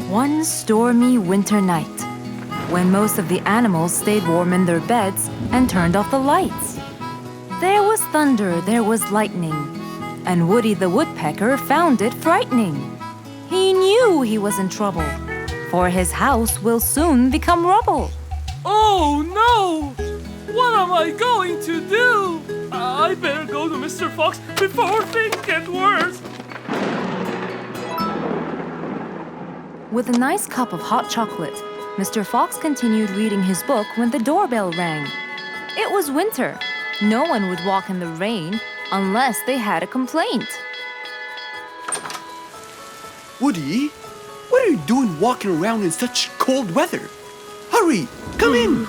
One stormy winter night, when most of the animals stayed warm in their beds and turned off the lights. There was thunder, there was lightning, and Woody the Woodpecker found it frightening. He knew he was in trouble, for his house will soon become rubble. Oh no! What am I going to do? I better go to Mr. Fox before things get worse. With a nice cup of hot chocolate, Mr. Fox continued reading his book when the doorbell rang. It was winter. No one would walk in the rain unless they had a complaint. Woody, what are you doing walking around in such cold weather? Hurry, come in!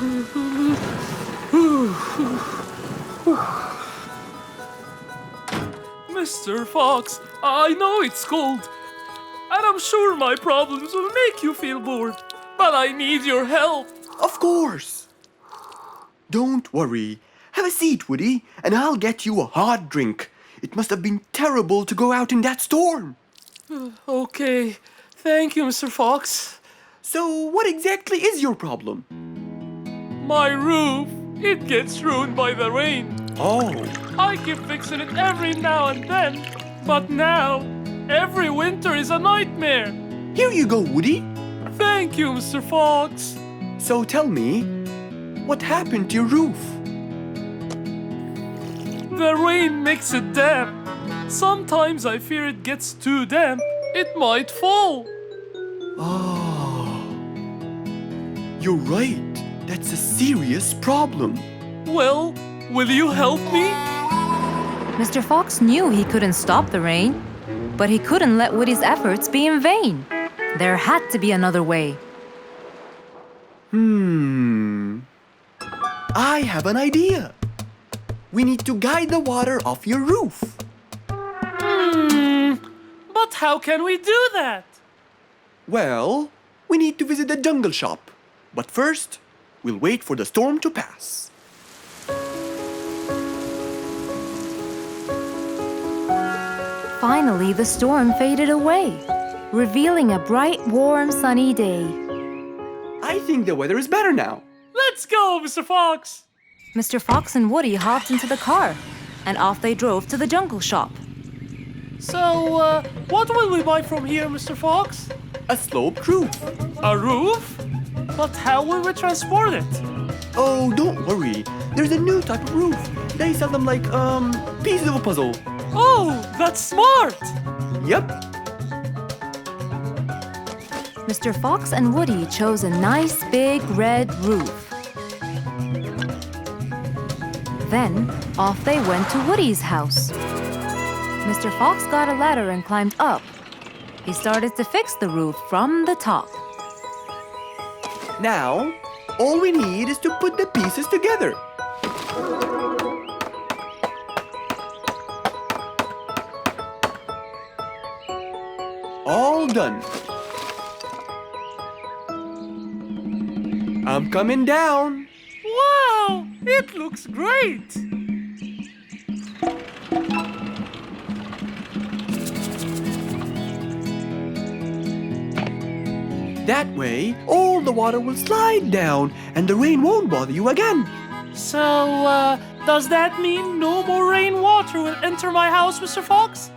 Mr. Fox, I know it's cold, and I'm sure my problems will make you feel bored, but I need your help. Of course! Don't worry. Have a seat, Woody, and I'll get you a hot drink. It must have been terrible to go out in that storm. Okay, thank you, Mr. Fox. So, what exactly is your problem? My roof, it gets ruined by the rain. Oh. I keep fixing it every now and then, but now, every winter is a nightmare. Here you go, Woody. Thank you, Mr. Fox. So tell me, what happened to your roof? The rain makes it damp. Sometimes I fear it gets too damp. It might fall. Oh. You're right. That's a serious problem. Well, will you help me? Mr. Fox knew he couldn't stop the rain, but he couldn't let Woody's efforts be in vain. There had to be another way. I have an idea. We need to guide the water off your roof. But how can we do that? Well, we need to visit the jungle shop. But first, we'll wait for the storm to pass. Finally, the storm faded away, revealing a bright, warm, sunny day. I think the weather is better now. Let's go, Mr. Fox. Mr. Fox and Woody hopped into the car, and off they drove to the jungle shop. So, what will we buy from here, Mr. Fox? A sloped roof. A roof? But how will we transport it? Oh, don't worry. There's a new type of roof. They sell them like, pieces of a puzzle. Oh, that's smart! Yep. Mr. Fox and Woody chose a nice big red roof. Then, off they went to Woody's house. Mr. Fox got a ladder and climbed up. He started to fix the roof from the top. Now, all we need is to put the pieces together. All done. I'm coming down. Wow, it looks great! That way, all the water will slide down and the rain won't bother you again. So, does that mean no more rainwater will enter my house, Mr. Fox?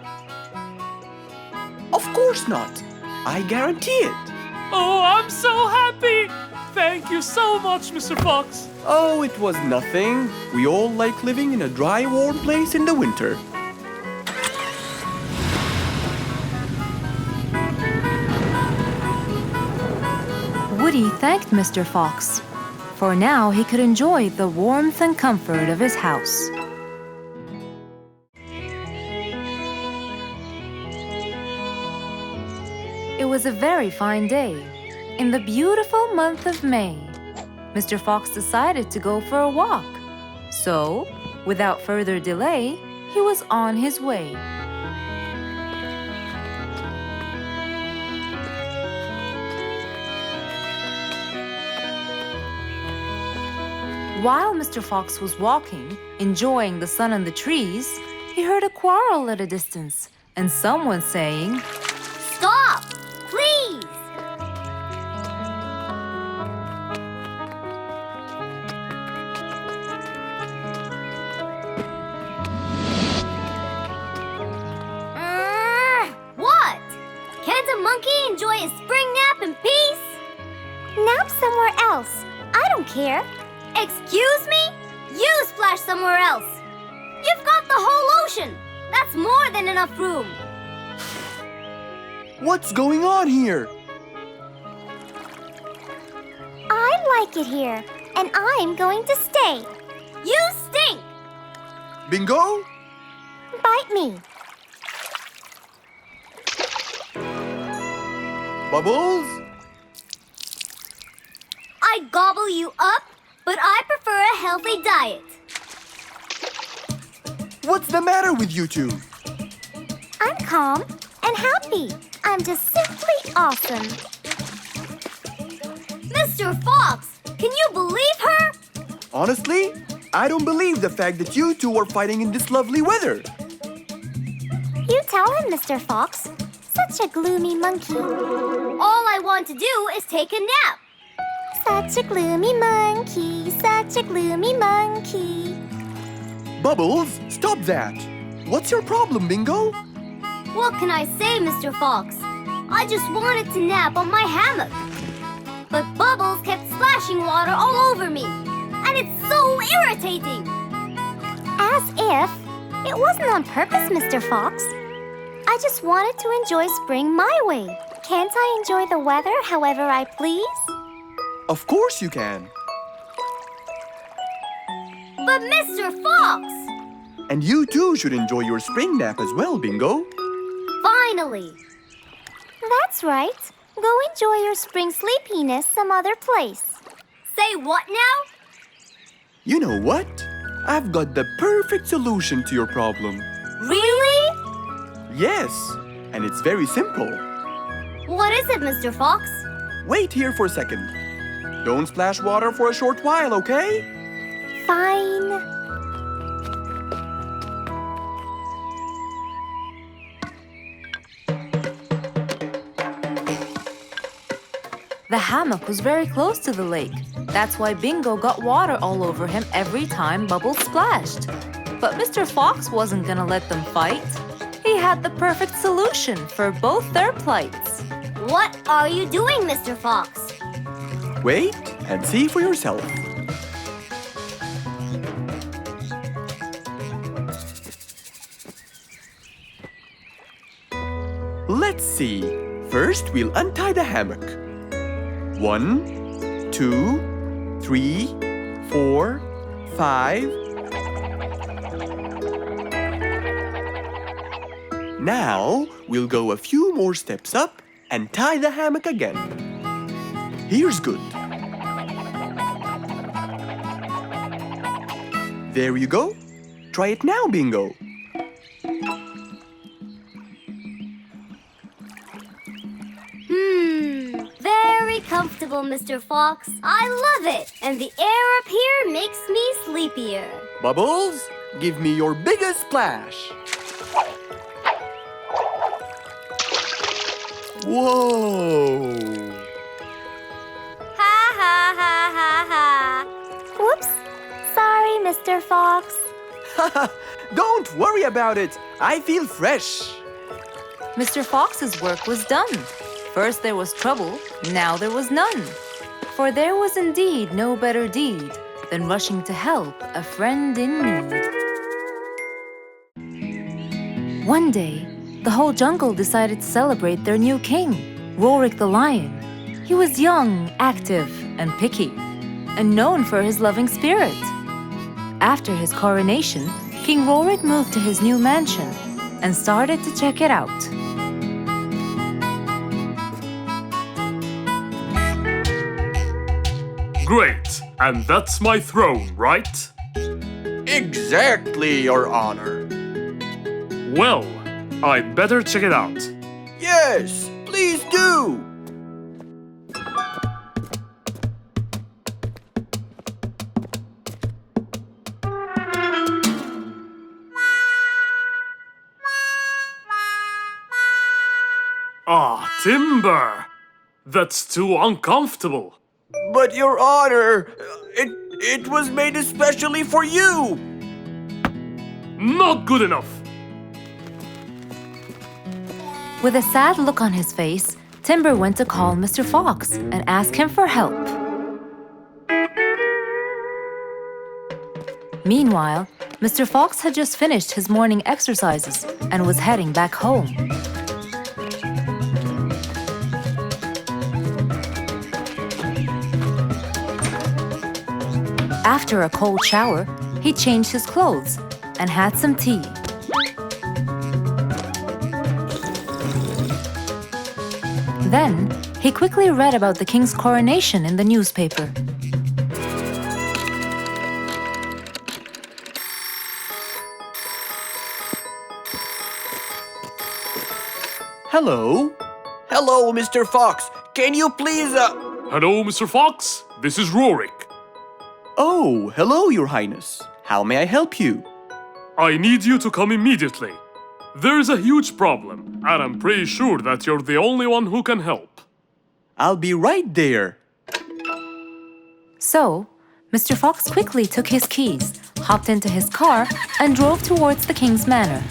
Of course not. I guarantee it. Oh, I'm so happy! Thank you so much, Mr. Fox. Oh, it was nothing. We all like living in a dry, warm place in the winter. Woody thanked Mr. Fox, for now he could enjoy the warmth and comfort of his house. It was a very fine day, in the beautiful month of May. Mr. Fox decided to go for a walk. So, without further delay, he was on his way. While Mr. Fox was walking, enjoying the sun and the trees, he heard a quarrel at a distance and someone saying, Stop! Please! monkey enjoy his spring nap in peace? Nap somewhere else. I don't care. Excuse me? You splash somewhere else. You've got the whole ocean. That's more than enough room. What's going on here? I like it here, and I'm going to stay. You stink! Bingo? Bite me. Bubbles? I gobble you up, but I prefer a healthy diet. What's the matter with you two? I'm calm and happy. I'm just simply awesome. Mr. Fox, can you believe her? Honestly, I don't believe the fact that you two are fighting in this lovely weather. You tell him, Mr. Fox. Such a gloomy monkey. All I want to do is take a nap. Such a gloomy monkey, such a gloomy monkey. Bubbles, stop that. What's your problem, Bingo? What can I say, Mr. Fox? I just wanted to nap on my hammock. But Bubbles kept splashing water all over me. And it's so irritating. As if it wasn't on purpose, Mr. Fox. I just wanted to enjoy spring my way. Can't I enjoy the weather however I please? Of course you can. But Mr. Fox! And you too should enjoy your spring nap as well, Bingo. Finally! That's right. Go enjoy your spring sleepiness some other place. Say what now? You know what? I've got the perfect solution to your problem. Really? Yes, and it's very simple. What is it, Mr. Fox? Wait here for a second. Don't splash water for a short while, okay? Fine. The hammock was very close to the lake. That's why Bingo got water all over him every time Bubbles splashed. But Mr. Fox wasn't gonna let them fight. He had the perfect solution for both their plights. What are you doing, Mr. Fox? Wait and see for yourself. Let's see. First, we'll untie the hammock. 1, 2, 3, 4, 5. Now, we'll go a few more steps up and tie the hammock again. Here's good. There you go. Try it now, Bingo. Very comfortable, Mr. Fox. I love it. And the air up here makes me sleepier. Bubbles, give me your biggest splash. Whoa! Ha ha ha ha ha. Whoops. Sorry, Mr. Fox. Don't worry about it. I feel fresh. Mr. Fox's work was done. First there was trouble, now there was none. For there was indeed no better deed than rushing to help a friend in need. One day, the whole jungle decided to celebrate their new king, Rorik the lion. He was young, active, and picky, and known for his loving spirit. After his coronation, King Rorik moved to his new mansion and started to check it out. Great, and that's my throne, right? Exactly, Your Honor. Well, I'd better check it out. Yes, please do. Ah, timber! That's too uncomfortable. But Your Honor, it was made especially for you. Not good enough. With a sad look on his face, Timber went to call Mr. Fox and ask him for help. Meanwhile, Mr. Fox had just finished his morning exercises and was heading back home. After a cold shower, he changed his clothes and had some tea. Then, he quickly read about the king's coronation in the newspaper. Hello? Hello, Mr. Fox. Can you please, Hello, Mr. Fox. This is Rorik. Oh, hello, Your Highness. How may I help you? I need you to come immediately. There is a huge problem, and I'm pretty sure that you're the only one who can help. I'll be right there. So, Mr. Fox quickly took his keys, hopped into his car, and drove towards the king's manor.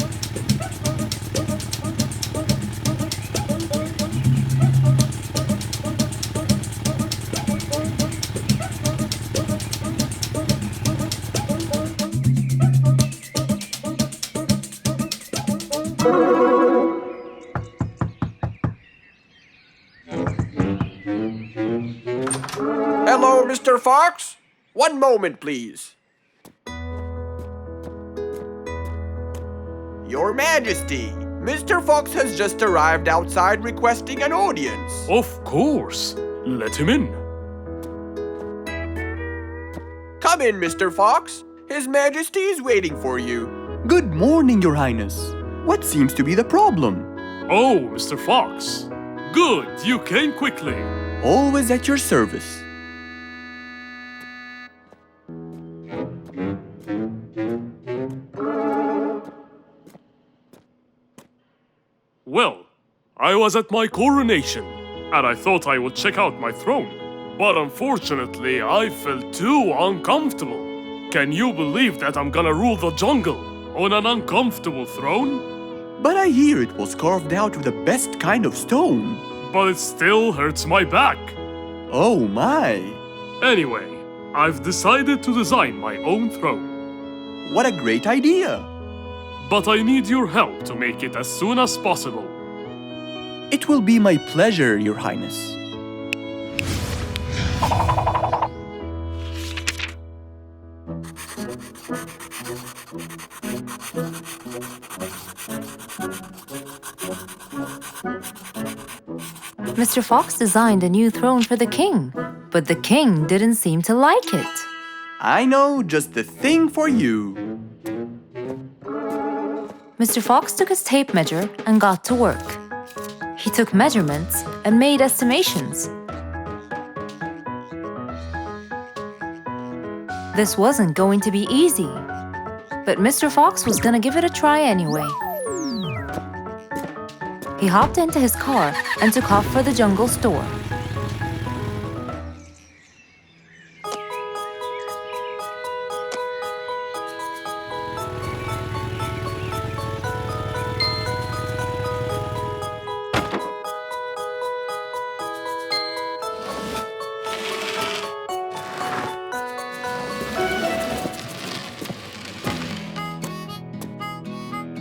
Hello, Mr. Fox. One moment, please. Your Majesty, Mr. Fox has just arrived outside requesting an audience. Of course. Let him in. Come in, Mr. Fox. His Majesty is waiting for you. Good morning, Your Highness. What seems to be the problem? Oh, Mr. Fox. Good, you came quickly. Always at your service. Well, I was at my coronation, and I thought I would check out my throne. But unfortunately, I felt too uncomfortable. Can you believe that I'm gonna rule the jungle on an uncomfortable throne? But I hear it was carved out of the best kind of stone. But it still hurts my back. Oh my! Anyway, I've decided to design my own throne. What a great idea! But I need your help to make it as soon as possible. It will be my pleasure, Your Highness. Mr. Fox designed a new throne for the king, but the king didn't seem to like it. I know just the thing for you. Mr. Fox took his tape measure and got to work. He took measurements and made estimations. This wasn't going to be easy, but Mr. Fox was gonna give it a try anyway. He hopped into his car and took off for the jungle store.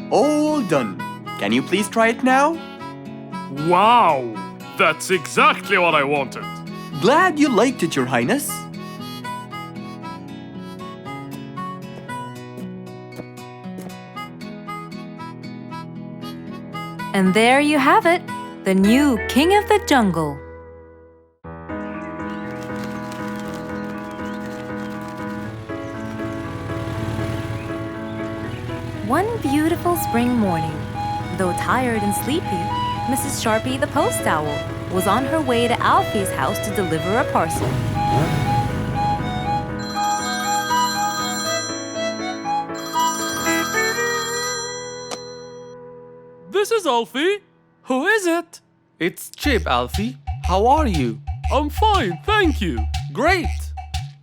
All done. Can you please try it now? Wow! That's exactly what I wanted. Glad you liked it, Your Highness. And there you have it, the new King of the Jungle. One beautiful spring morning, though tired and sleepy, Mrs. Sharpie the post owl was on her way to Alfie's house to deliver a parcel. This is Alfie. Who is it? It's Chip, Alfie. How are you? I'm fine, thank you. Great!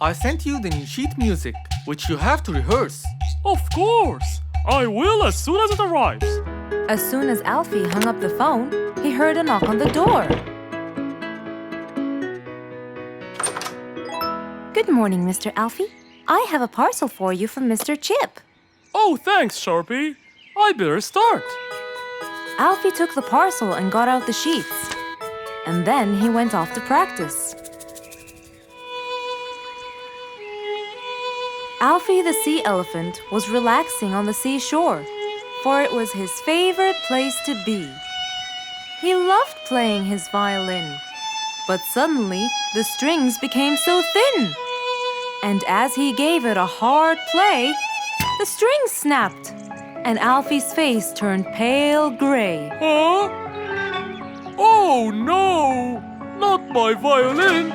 I sent you the new sheet music, which you have to rehearse. Of course. I will as soon as it arrives. As soon as Alfie hung up the phone, he heard a knock on the door. Good morning, Mr. Alfie. I have a parcel for you from Mr. Chip. Oh, thanks, Sharpie. I better start. Alfie took the parcel and got out the sheets. And then he went off to practice. Alfie the sea elephant was relaxing on the seashore, for it was his favorite place to be. He loved playing his violin, but suddenly the strings became so thin. And as he gave it a hard play, the strings snapped, and Alfie's face turned pale gray. Huh? Oh no! Not my violin!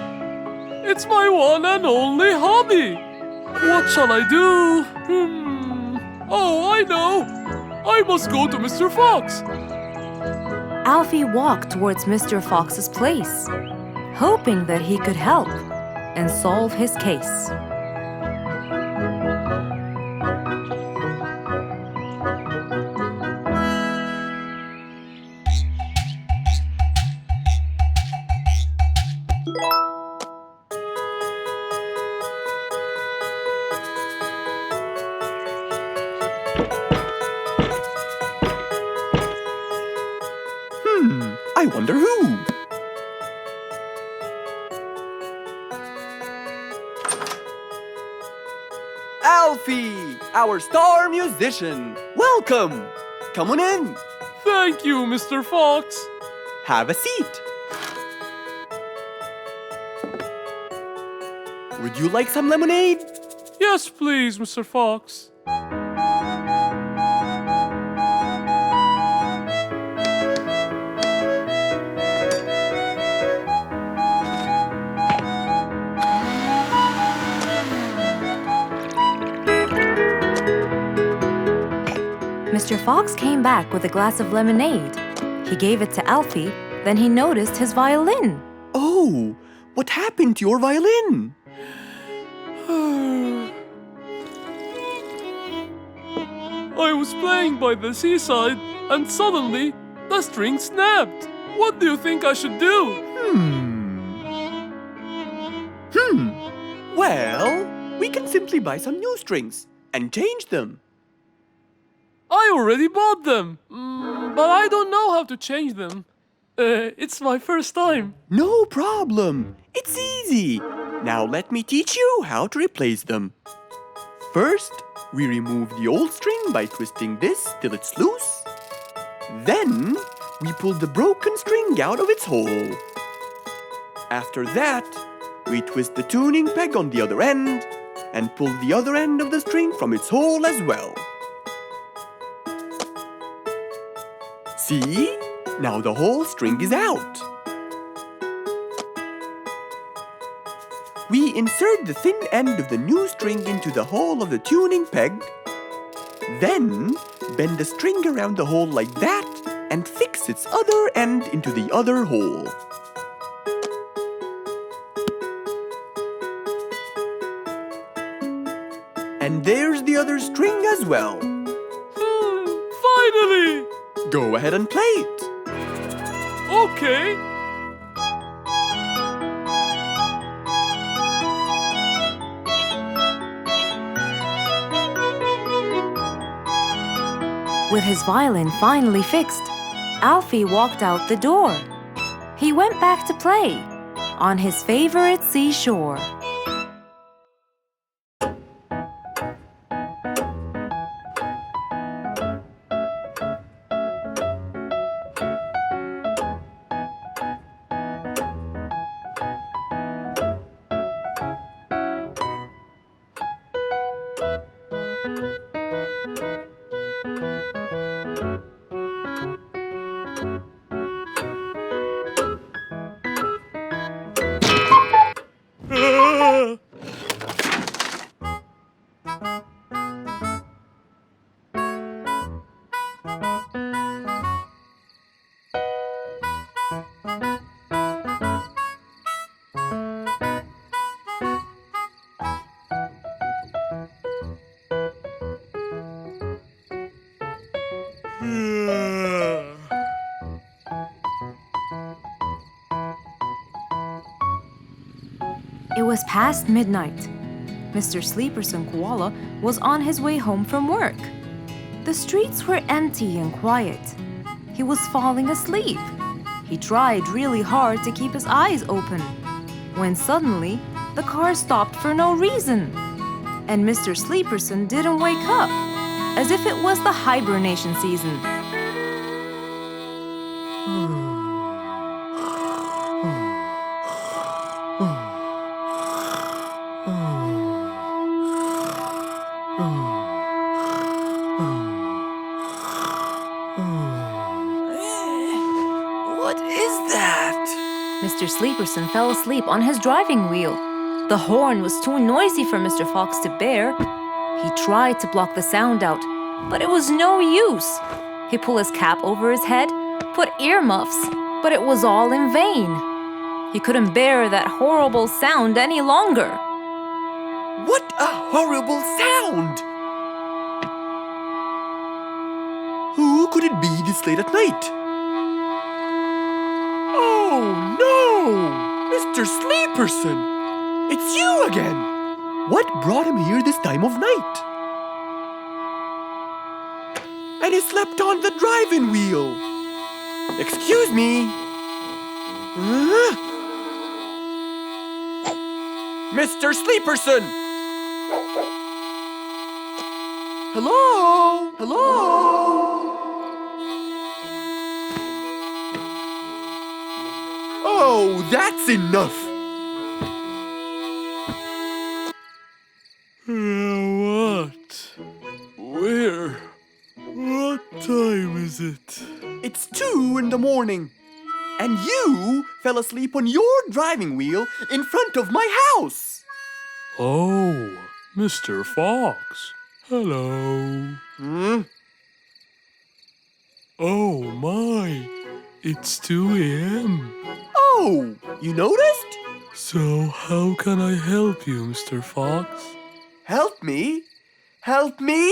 It's my one and only hobby! What shall I do? Oh, I know! I must go to Mr. Fox! Alfie walked towards Mr. Fox's place, hoping that he could help and solve his case. I wonder who? Alfie, our star musician. Welcome. Come on in. Thank you, Mr. Fox. Have a seat. Would you like some lemonade? Yes, please, Mr. Fox. Mr. Fox came back with a glass of lemonade. He gave it to Alfie, then he noticed his violin. Oh, what happened to your violin? I was playing by the seaside and suddenly the string snapped. What do you think I should do? Well, we can simply buy some new strings and change them. I already bought them, but I don't know how to change them. It's my first time. No problem. It's easy. Now let me teach you how to replace them. First, we remove the old string by twisting this till it's loose. Then, we pull the broken string out of its hole. After that, we twist the tuning peg on the other end and pull the other end of the string from its hole as well. See? Now the whole string is out. We insert the thin end of the new string into the hole of the tuning peg. Then, bend the string around the hole like that and fix its other end into the other hole. And there's the other string as well. Finally! Go ahead and play it. Okay. With his violin finally fixed, Alfie walked out the door. He went back to play on his favorite seashore. It was past midnight. Mr. Sleeperson Koala was on his way home from work. The streets were empty and quiet. He was falling asleep. He tried really hard to keep his eyes open, when suddenly the car stopped for no reason. And Mr. Sleeperson didn't wake up, as if it was the hibernation season. What is that? Mr. Sleeperson fell asleep on his driving wheel. The horn was too noisy for Mr. Fox to bear. He tried to block the sound out, but it was no use. He pulled his cap over his head, put earmuffs, but it was all in vain. He couldn't bear that horrible sound any longer. What a horrible sound! Who could it be this late at night? Oh no! Mr. Sleeperson! It's you again! What brought him here this time of night? And he slept on the driving wheel. Excuse me. Mr. Sleeperson! Hello? Hello? Oh, that's enough! What? Where? What time is it? It's 2 in the morning. And you fell asleep on your driving wheel in front of my house. Oh, Mr. Fox. Hello. Oh my, it's 2 a.m. Oh, you noticed? So how can I help you, Mr. Fox? Help me? Help me?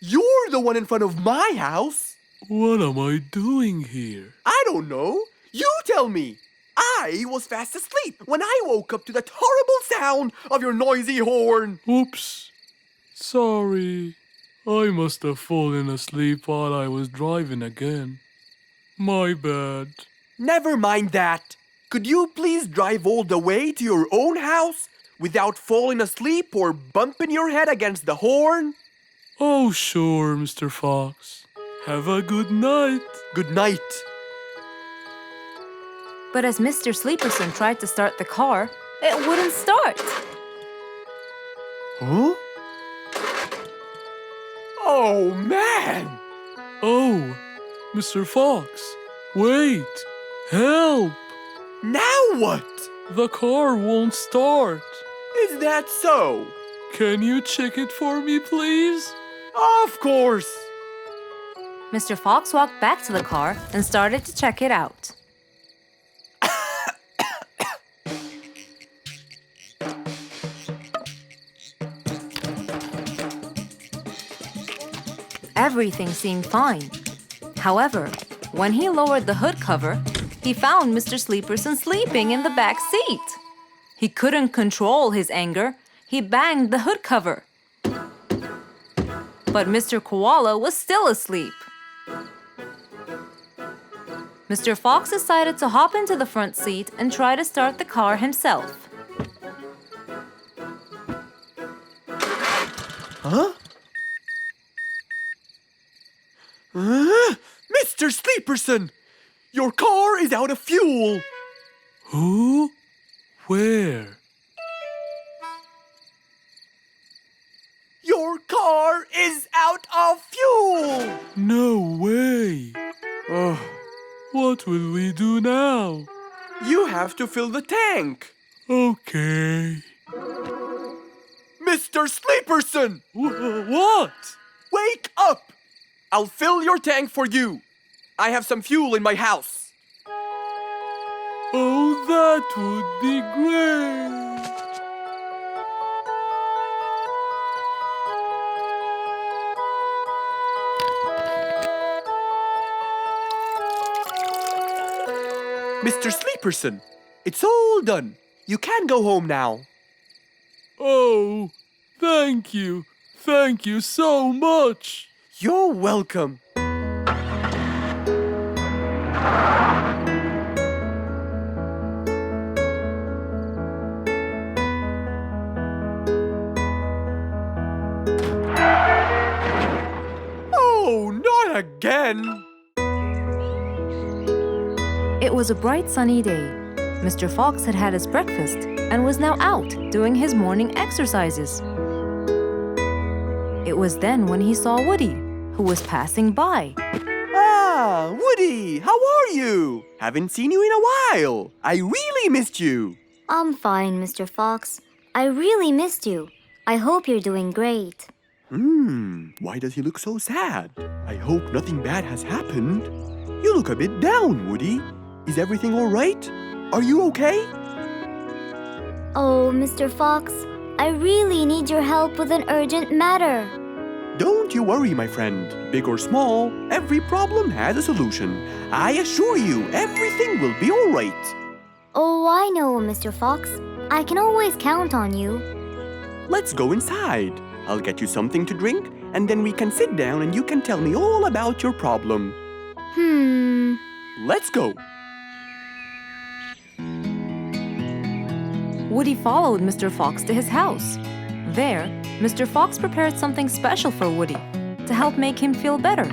You're the one in front of my house. What am I doing here? I don't know. You tell me. I was fast asleep when I woke up to that horrible sound of your noisy horn. Oops. Sorry. I must have fallen asleep while I was driving again. My bad. Never mind that. Could you please drive all the way to your own house without falling asleep or bumping your head against the horn? Oh, sure, Mr. Fox. Have a good night. Good night. But as Mr. Sleeperson tried to start the car, it wouldn't start. Huh? Oh, man! Oh, Mr. Fox, wait! Help! Now what? The car won't start. Is that so? Can you check it for me, please? Of course! Mr. Fox walked back to the car and started to check it out. Everything seemed fine. However, when he lowered the hood cover, he found Mr. Sleeperson sleeping in the back seat. He couldn't control his anger. He banged the hood cover. But Mr. Koala was still asleep. Mr. Fox decided to hop into the front seat and try to start the car himself. Huh? Mr. Sleeperson! Your car is out of fuel! Who? Where? Your car is out of fuel! No way! Oh, What will we do now? you have to fill the tank! Okay. Mr. Sleeperson! What? Wake up! I'll fill your tank for you. I have some fuel in my house. Oh, that would be great. Mr. Sleeperson, it's all done. You can go home now. Oh, thank you. Thank you so much. You're welcome. Oh, not again. It was a bright sunny day. Mr. Fox had had his breakfast and was now out doing his morning exercises. It was then when he saw Woody, who was passing by. Ah, Woody, how are you? Haven't seen you in a while. I really missed you. I'm fine, Mr. Fox. I really missed you. I hope you're doing great. Why does he look so sad? I hope nothing bad has happened. You look a bit down, Woody. Is everything all right? Are you okay? Oh, Mr. Fox, I really need your help with an urgent matter. Don't you worry, my friend. Big or small, every problem has a solution. I assure you, everything will be all right. Oh, I know, Mr. Fox. I can always count on you. Let's go inside. I'll get you something to drink, and then we can sit down and you can tell me all about your problem. Let's go. Woody followed Mr. Fox to his house. There, Mr. Fox prepared something special for Woody to help make him feel better.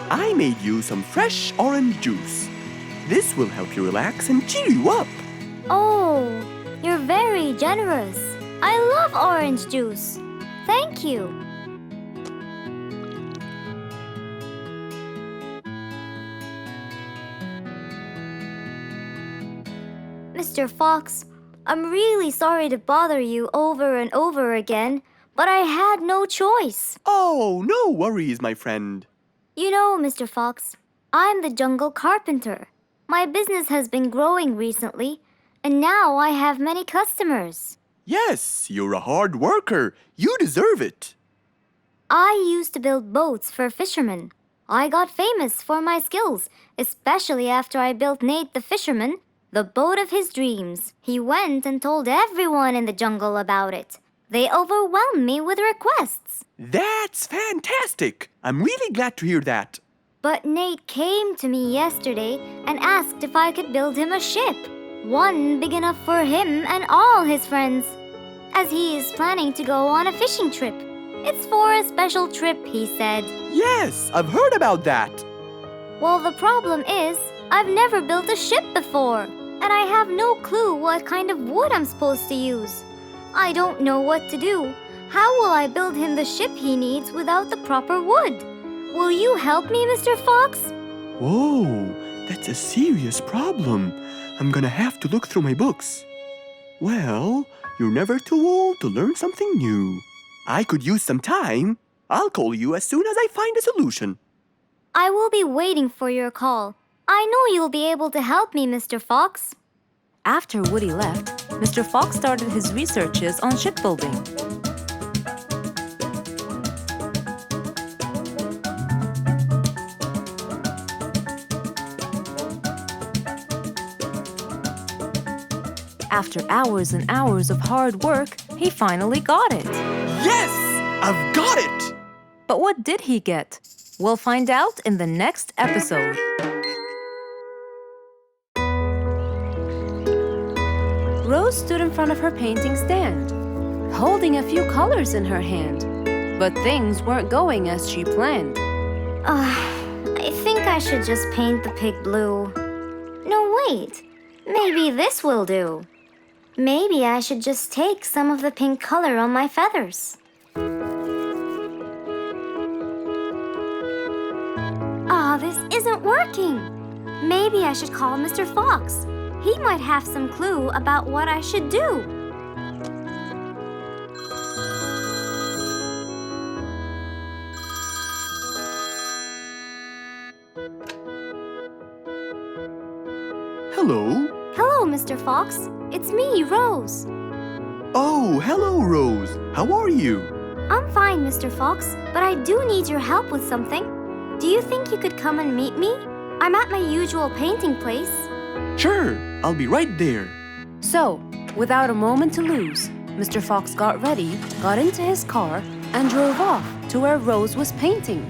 I made you some fresh orange juice. This will help you relax and cheer you up. Oh, you're very generous. I love orange juice. Thank you. Mr. Fox, I'm really sorry to bother you over and over again, but I had no choice. Oh, no worries, my friend. You know, Mr. Fox, I'm the jungle carpenter. My business has been growing recently, and now I have many customers. Yes, you're a hard worker. You deserve it. I used to build boats for fishermen. I got famous for my skills, especially after I built Nate the fisherman the boat of his dreams. He went and told everyone in the jungle about it. They overwhelmed me with requests. That's fantastic. I'm really glad to hear that. But Nate came to me yesterday and asked if I could build him a ship. One big enough for him and all his friends, as he is planning to go on a fishing trip. It's for a special trip, he said. Yes, I've heard about that. Well, the problem is, I've never built a ship before, and I have no clue what kind of wood I'm supposed to use. I don't know what to do. How will I build him the ship he needs without the proper wood? Will you help me, Mr. Fox? Whoa, that's a serious problem. I'm gonna have to look through my books. Well, you're never too old to learn something new. I could use some time. I'll call you as soon as I find a solution. I will be waiting for your call. I know you'll be able to help me, Mr. Fox. After Woody left, Mr. Fox started his researches on shipbuilding. After hours and hours of hard work, he finally got it. Yes! I've got it! But what did he get? We'll find out in the next episode. Rose stood in front of her painting stand, holding a few colors in her hand. But things weren't going as she planned. I think I should just paint the pig blue. No, wait. Maybe this will do. Maybe I should just take some of the pink color on my feathers. This isn't working. Maybe I should call Mr. Fox. He might have some clue about what I should do. Hello? Hello, Mr. Fox. It's me, Rose. Oh, hello, Rose. How are you? I'm fine, Mr. Fox, but I do need your help with something. Do you think you could come and meet me? I'm at my usual painting place. Sure, I'll be right there. So, without a moment to lose, Mr. Fox got ready, got into his car, and drove off to where Rose was painting.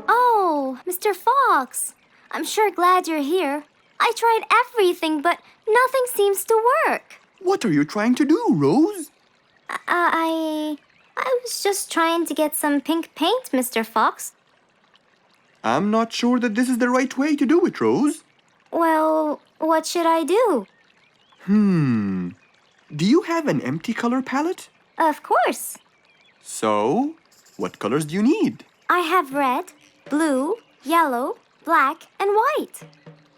Oh, Mr. Fox. I'm sure glad you're here. I tried everything, but nothing seems to work. What are you trying to do, Rose? I was just trying to get some pink paint, Mr. Fox. I'm not sure that this is the right way to do it, Rose. Well, what should I do? Do you have an empty color palette? Of course. So, what colors do you need? I have red, blue, yellow, black, and white.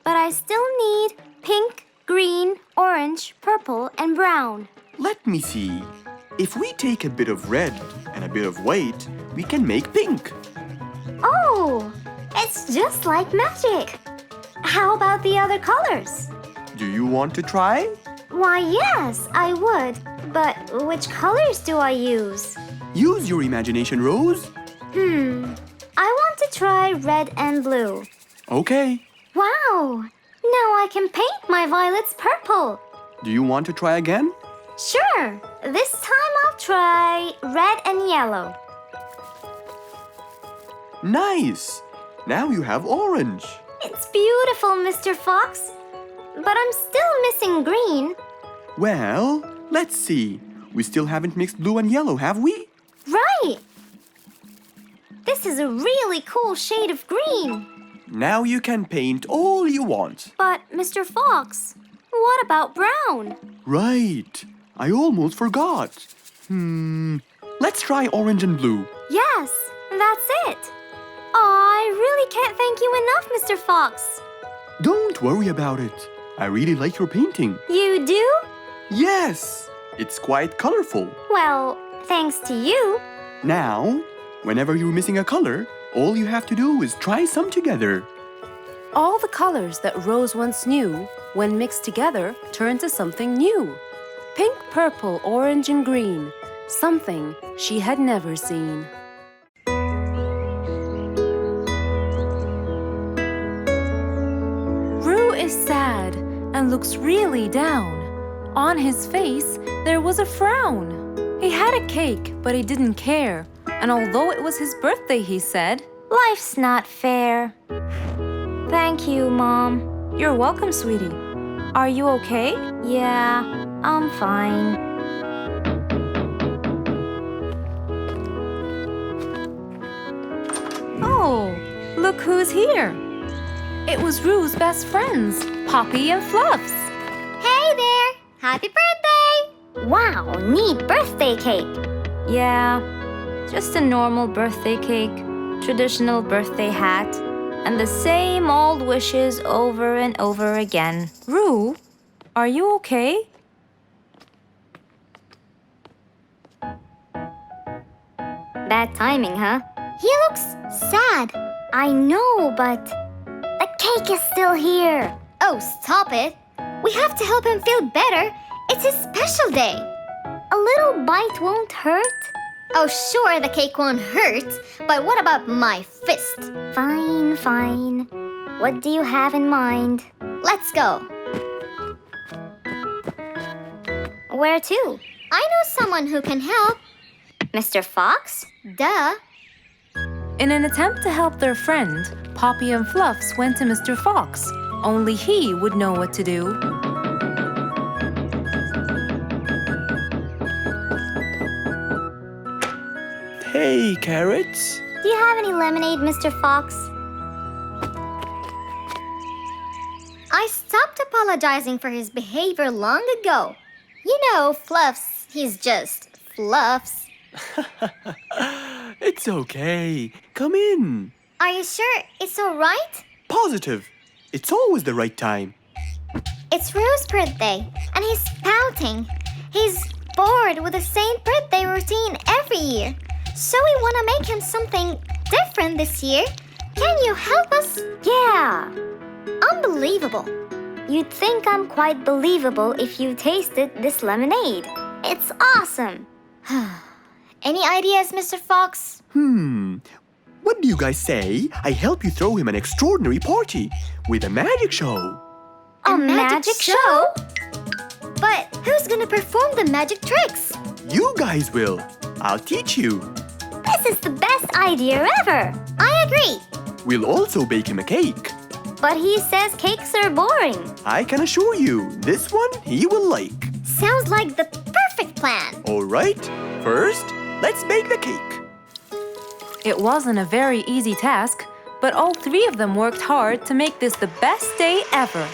But I still need pink, green, orange, purple, and brown. Let me see. If we take a bit of red and a bit of white, we can make pink. Oh, it's just like magic. How about the other colors? Do you want to try? Why, yes, I would. But which colors do I use? Use your imagination, Rose. I want to try red and blue. Okay. Wow! Now I can paint my violets purple. Do you want to try again? Sure. This time I'll try red and yellow. Nice. Now you have orange. It's beautiful, Mr. Fox. But I'm still missing green. Well, let's see. We still haven't mixed blue and yellow, have we? Right! This is a really cool shade of green. Now you can paint all you want. But, Mr. Fox, what about brown? Right. I almost forgot. Let's try orange and blue. Yes, that's it. I really can't thank you enough, Mr. Fox. Don't worry about it. I really like your painting. You do? Yes, it's quite colorful. Well, thanks to you. Now, whenever you're missing a color, all you have to do is try some together. All the colors that Rose once knew, when mixed together, turned to something new. Pink, purple, orange, and green. Something she had never seen. Roo is sad and looks really down. On his face, there was a frown. He had a cake, but he didn't care. And although it was his birthday, he said, Life's not fair. Thank you, Mom. "You're welcome, sweetie. Are you okay?" Yeah, I'm fine. Oh, look who's here. It was Roo's best friends, Poppy and Fluffs. Hey there! Happy birthday! Wow, neat birthday cake. Yeah, just a normal birthday cake, traditional birthday hat, and the same old wishes over and over again. Roo, are you okay? Bad timing, huh? He looks sad. I know, but the cake is still here. Oh, stop it. We have to help him feel better. It's his special day. A little bite won't hurt. Oh, sure, the cake won't hurt. But what about my fist? Fine, fine. What do you have in mind? Let's go. Where to? I know someone who can help. Mr. Fox? Duh. In an attempt to help their friend, Poppy and Fluffs went to Mr. Fox. Only he would know what to do. Hey, carrots. Do you have any lemonade, Mr. Fox? I stopped apologizing for his behavior long ago. You know, Fluffs, he's just Fluffs. It's okay. Come in. Are you sure it's all right? Positive. It's always the right time. It's Rue's birthday, and he's pouting. He's bored with the same birthday routine every year. So we want to make him something different this year. Can you help us? Yeah. Unbelievable. You'd think I'm quite believable if you tasted this lemonade. It's awesome. Any ideas, Mr. Fox? What do you guys say I help you throw him an extraordinary party with a magic show? A magic show? But who's gonna perform the magic tricks? You guys will. I'll teach you. This is the best idea ever. I agree. We'll also bake him a cake. But he says cakes are boring. I can assure you, this one he will like. Sounds like the perfect plan. All right, first, let's bake the cake. It wasn't a very easy task, but all three of them worked hard to make this the best day ever.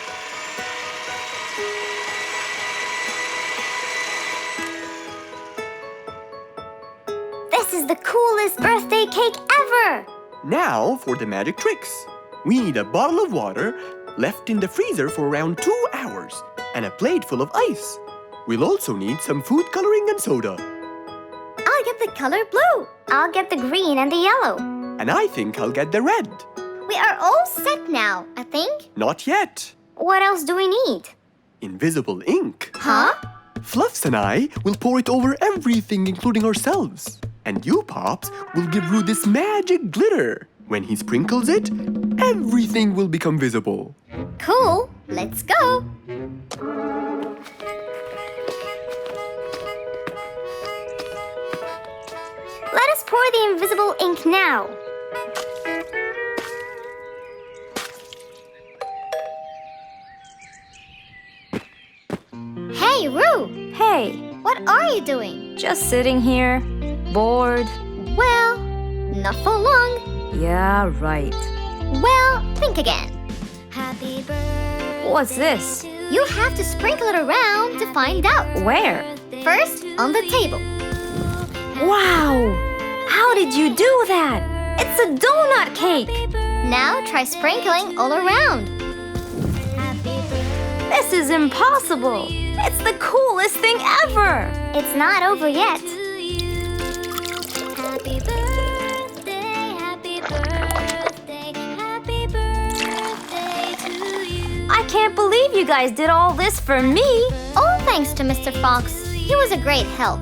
This is the coolest birthday cake ever. Now for the magic tricks. We need a bottle of water left in the freezer for around 2 hours and a plate full of ice. We'll also need some food coloring and soda. I'll get the color blue. I'll get the green and the yellow. And I think I'll get the red. We are all set now, I think. Not yet. What else do we need? Invisible ink. Huh? Fluffs and I will pour it over everything, including ourselves. And you, Pops, will give Roo this magic glitter. When he sprinkles it, everything will become visible. Cool. Let's go. Let us pour the invisible ink now. Hey, Roo! Hey, What are you doing? just sitting here, bored. Well, not for long. Yeah, right. Well, think again. Happy birthday. What's this? You have to sprinkle it around to find out. Where? First, on the table. Wow! How did you do that? It's a donut cake! Now try sprinkling all around. This is impossible! It's the coolest thing ever! It's not over yet. I can't believe you guys did all this for me! All thanks to Mr. Fox. He was a great help.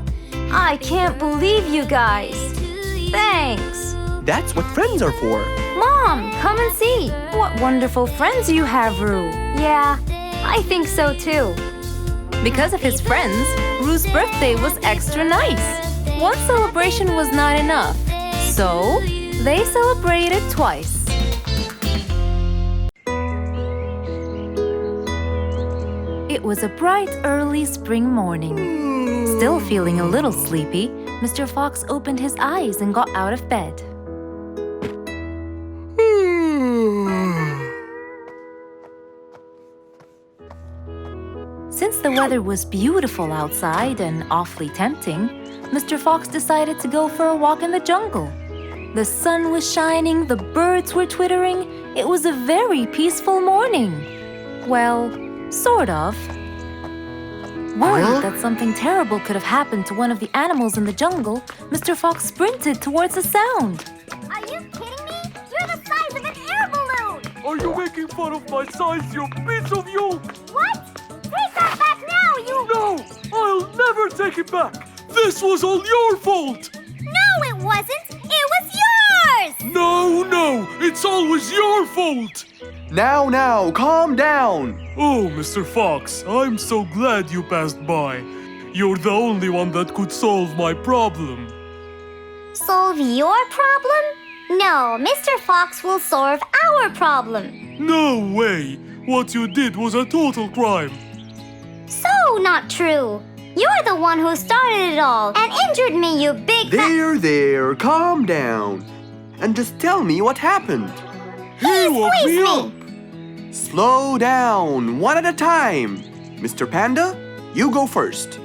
I can't believe you guys! Thanks! That's what friends are for. Mom, come and see! What wonderful friends you have, Roo! Yeah, I think so too. Because of his friends, Roo's birthday was extra nice. One celebration was not enough, so they celebrated twice. It was a bright, early spring morning. Still feeling a little sleepy, Mr. Fox opened his eyes and got out of bed. Since the weather was beautiful outside and awfully tempting, Mr. Fox decided to go for a walk in the jungle. The sun was shining, the birds were twittering. It was a very peaceful morning. Well, sort of. Worried that something terrible could have happened to one of the animals in the jungle, Mr. Fox sprinted towards the sound. Are you kidding me? You're the size of an air balloon! Are you making fun of my size, you piece of yolk? What? Take that back now, you... No! I'll never take it back! This was all your fault! No, it wasn't! It was yours! No! It's always your fault! Now, calm down. Oh, Mr. Fox, I'm so glad you passed by. You're the only one that could solve my problem. Solve your problem? No, Mr. Fox will solve our problem. No way! What you did was a total crime. So not true. You're the one who started it all and injured me, you big There, calm down. And just tell me what happened. He woke squeezed me up. Slow down, one at a time. Mr. Panda, you go first.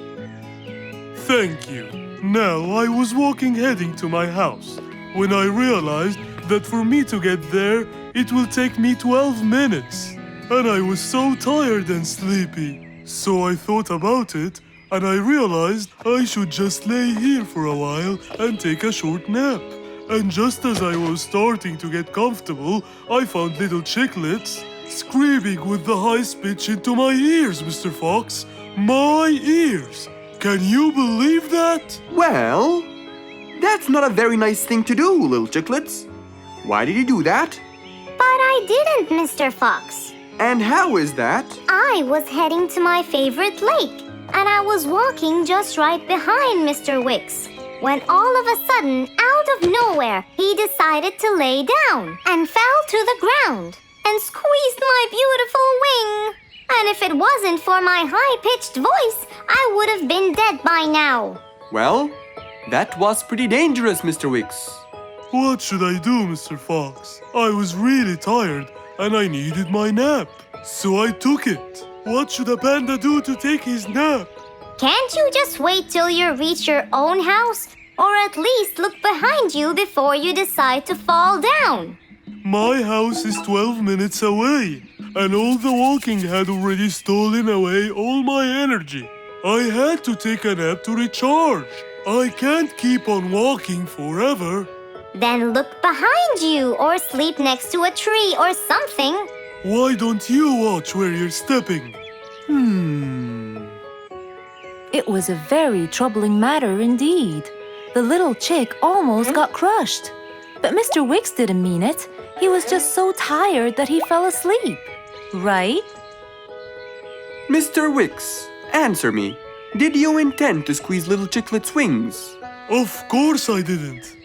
Thank you. Now, I was walking heading to my house when I realized that for me to get there, it will take me 12 minutes. And I was so tired and sleepy. So I thought about it, and I realized I should just lay here for a while and take a short nap. And just as I was starting to get comfortable, I found little chicklets screaming with the highest pitch into my ears, Mr. Fox. My ears! Can you believe that? Well, That's not a very nice thing to do, little chicklets. Why did you do that? But I didn't, Mr. Fox. And how is that? I was heading to my favorite lake, and I was walking just right behind Mr. Wicks, when all of a sudden, out of nowhere, he decided to lay down and fell to the ground and squeezed my beautiful wing. And if it wasn't for my high-pitched voice, I would have been dead by now. Well, that was pretty dangerous, Mr. Wicks. What should I do, Mr. Fox? I was really tired and I needed my nap. So I took it. What should a panda do to take his nap? Can't you just wait till you reach your own house? Or at least look behind you before you decide to fall down? My house is 12 minutes away, and all the walking had already stolen away all my energy. I had to take a nap to recharge. I can't keep on walking forever. Then look behind you or sleep next to a tree or something. Why don't you watch where you're stepping? It was a very troubling matter indeed. The little chick almost got crushed. But Mr. Wicks didn't mean it. He was just so tired that he fell asleep. Right? Mr. Wicks, answer me. Did you intend to squeeze little chicklet's wings? Of course I didn't.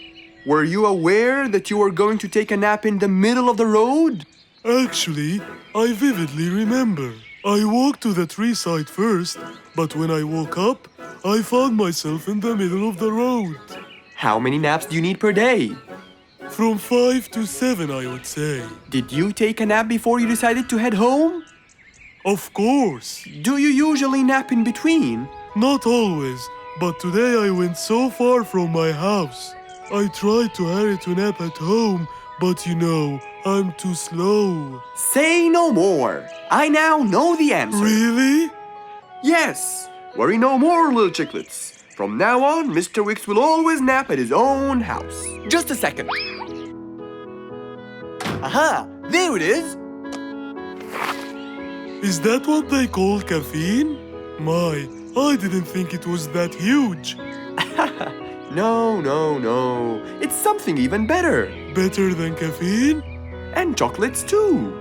Were you aware that you were going to take a nap in the middle of the road? Actually, I vividly remember. I walked to the tree side first, but when I woke up, I found myself in the middle of the road. How many naps do you need per day? From 5 to 7, I would say. Did you take a nap before you decided to head home? Of course. Do you usually nap in between? Not always, but today I went so far from my house. I tried to hurry to nap at home, but you know, I'm too slow. Say no more. I now know the answer. Really? Yes. Worry no more, little chicklets. From now on, Mr. Wicks will always nap at his own house. Just a second. Aha! There it is! Is that what they call caffeine? My, I didn't think it was that huge. No. It's something even better. Better than caffeine? And chocolates too.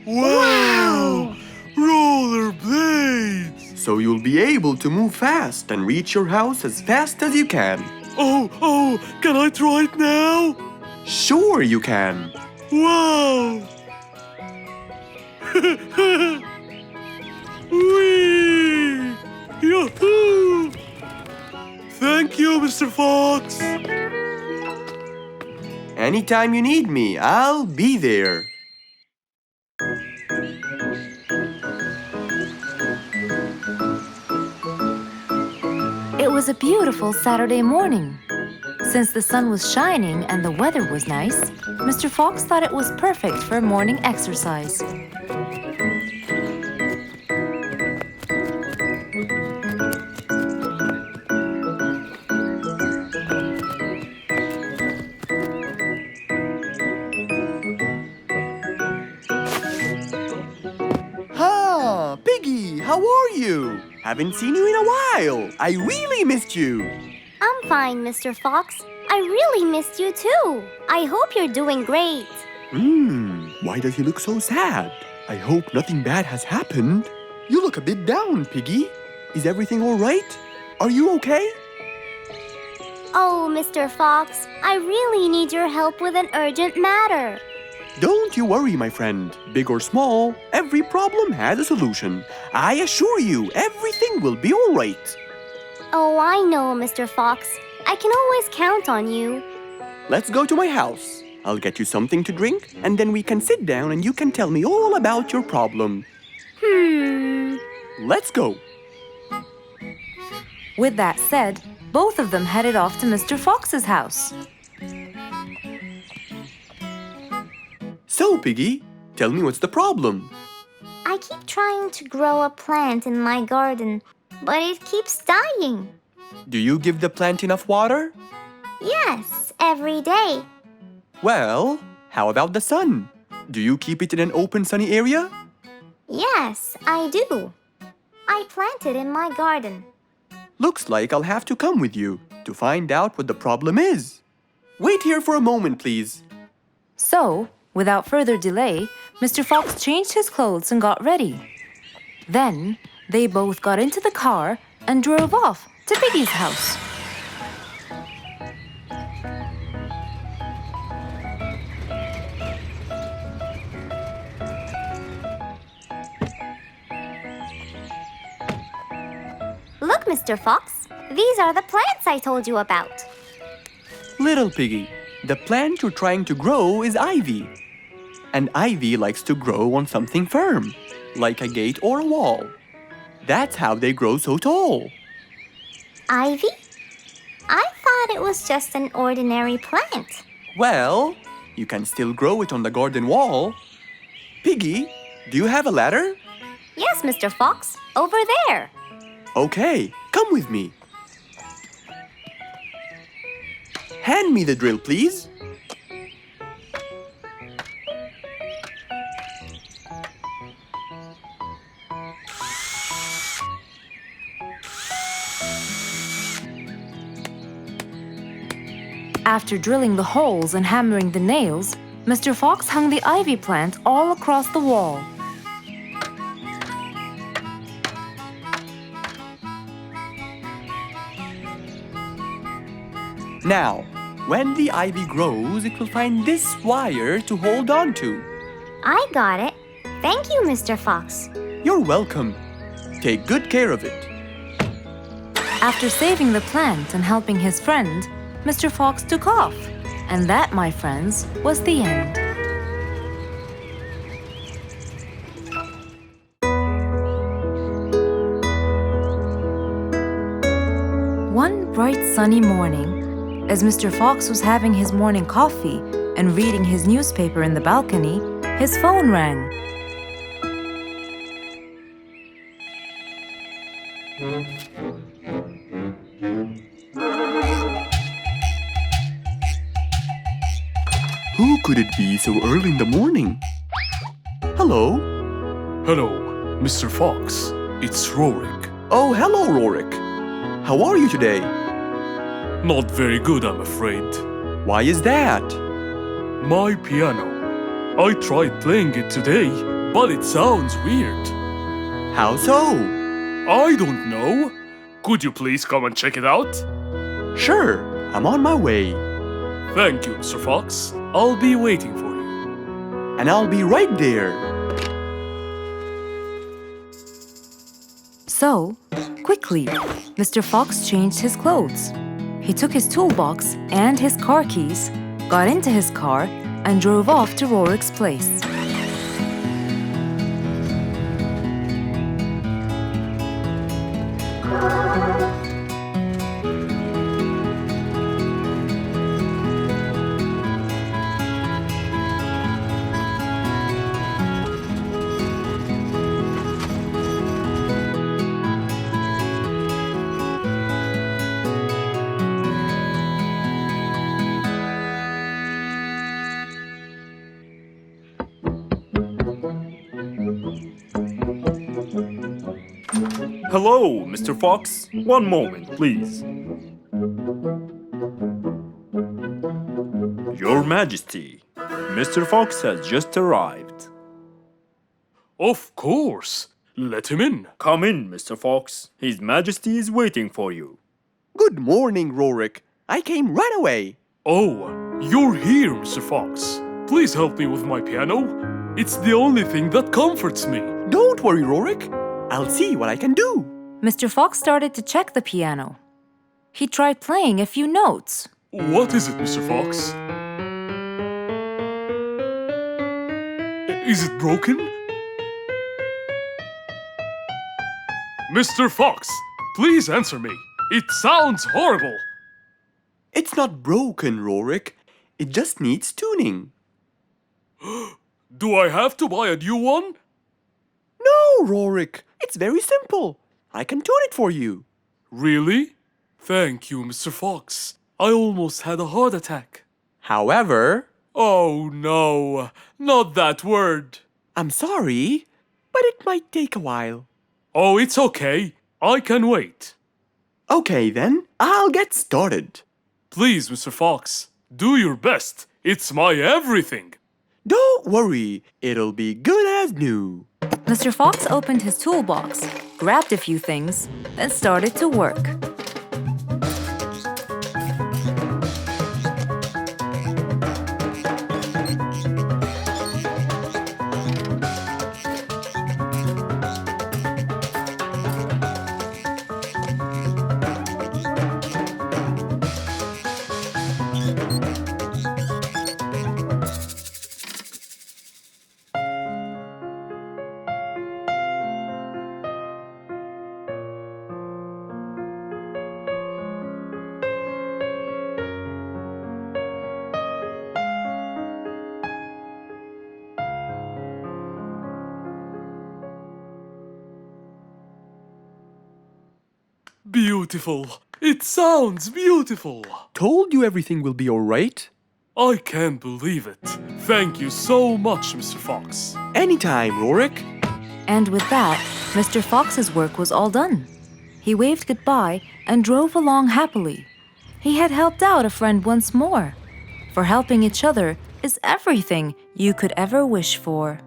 Wow! Rollerblades! So you'll be able to move fast and reach your house as fast as you can. Oh, can I try it now? Sure you can. Wow! Whee! Yahoo! Thank you, Mr. Fox. Anytime you need me, I'll be there. It was a beautiful Saturday morning. Since the sun was shining and the weather was nice, Mr. Fox thought it was perfect for morning exercise. Ah, Piggy, how are you? Haven't seen you in a while. I really missed you. I'm fine, Mr. Fox. I really missed you too. I hope you're doing great. Why does he look so sad? I hope nothing bad has happened. You look a bit down, Piggy. Is everything all right? Are you okay? Oh, Mr. Fox, I really need your help with an urgent matter. Don't you worry, my friend. Big or small, every problem has a solution. I assure you, everything will be all right. Oh, I know, Mr. Fox. I can always count on you. Let's go to my house. I'll get you something to drink, and then we can sit down and you can tell me all about your problem. Let's go. With that said, both of them headed off to Mr. Fox's house. So, Piggy, tell me what's the problem? I keep trying to grow a plant in my garden, but it keeps dying. Do you give the plant enough water? Yes, every day. Well, how about the sun? Do you keep it in an open sunny area? Yes, I do. I planted in my garden. Looks like I'll have to come with you to find out what the problem is. Wait here for a moment, please. So, without further delay, Mr. Fox changed his clothes and got ready. Then, they both got into the car and drove off to Piggy's house. Look, Mr. Fox. These are the plants I told you about. Little Piggy, the plant you're trying to grow is ivy. And ivy likes to grow on something firm, like a gate or a wall. That's how they grow so tall. Ivy? I thought it was just an ordinary plant. Well, you can still grow it on the garden wall. Piggy, do you have a ladder? Yes, Mr. Fox. Over there. Okay, come with me. Hand me the drill, please. After drilling the holes and hammering the nails, Mr. Fox hung the ivy plant all across the wall. Now, when the ivy grows, it will find this wire to hold on to. I got it. Thank you, Mr. Fox. You're welcome. Take good care of it. After saving the plant and helping his friend, Mr. Fox took off. And that, my friends, was the end. One bright sunny morning, as Mr. Fox was having his morning coffee and reading his newspaper in the balcony, his phone rang. Who could it be so early in the morning? Hello? Hello, Mr. Fox. It's Rorik. Oh, hello, Rorik. How are you today? Not very good, I'm afraid. Why is that? My piano. I tried playing it today, but it sounds weird. How so? I don't know. Could you please come and check it out? Sure, I'm on my way. Thank you, Mr. Fox. I'll be waiting for you. And I'll be right there. So, quickly, Mr. Fox changed his clothes. He took his toolbox and his car keys, got into his car, and drove off to Rorik's place. Hello, Mr. Fox. One moment, please. Your Majesty, Mr. Fox has just arrived. Of course. Let him in. Come in, Mr. Fox. His Majesty is waiting for you. Good morning, Rorik. I came right away. Oh, you're here, Mr. Fox. Please help me with my piano. It's the only thing that comforts me. Don't worry, Rorik. I'll see what I can do. Mr. Fox started to check the piano. He tried playing a few notes. What is it, Mr. Fox? Is it broken? Mr. Fox, please answer me. It sounds horrible. It's not broken, Rorik. It just needs tuning. Do I have to buy a new one? No, Rorik. It's very simple. I can tune it for you. Really? Thank you, Mr. Fox. I almost had a heart attack. However, Oh no, not that word. I'm sorry, but it might take a while. Oh, it's okay. I can wait. Okay then, I'll get started. Please, Mr. Fox, do your best. It's my everything. Don't worry, it'll be good as new. Mr. Fox opened his toolbox, grabbed a few things, then started to work. Beautiful. It sounds beautiful. Told you everything will be alright. I can't believe it. Thank you so much, Mr. Fox. Anytime, Rorik. And with that, Mr. Fox's work was all done. He waved goodbye and drove along happily. He had helped out a friend once more. For helping each other is everything you could ever wish for.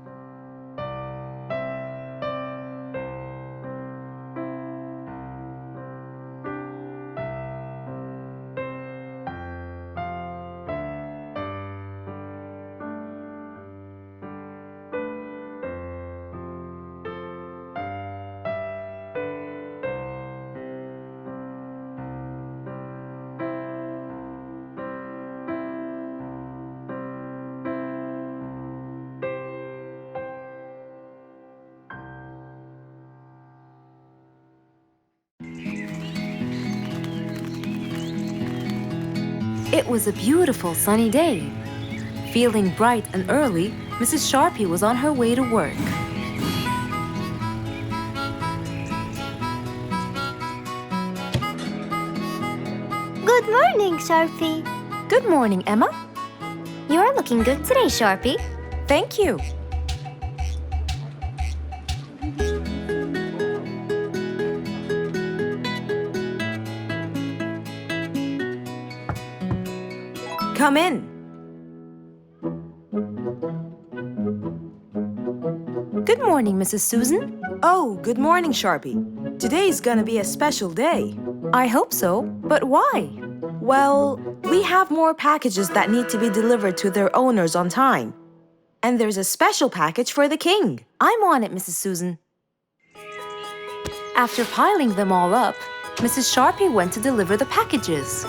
It was a beautiful sunny day. Feeling bright and early, Mrs. Sharpie was on her way to work. Good morning, Sharpie. Good morning, Emma. You're looking good today, Sharpie. Thank you. Come in. Good morning, Mrs. Susan. Oh, good morning, Sharpie. Today's gonna be a special day. I hope so, but why? Well, we have more packages that need to be delivered to their owners on time. And there's a special package for the king. I'm on it, Mrs. Susan. After piling them all up, Mrs. Sharpie went to deliver the packages.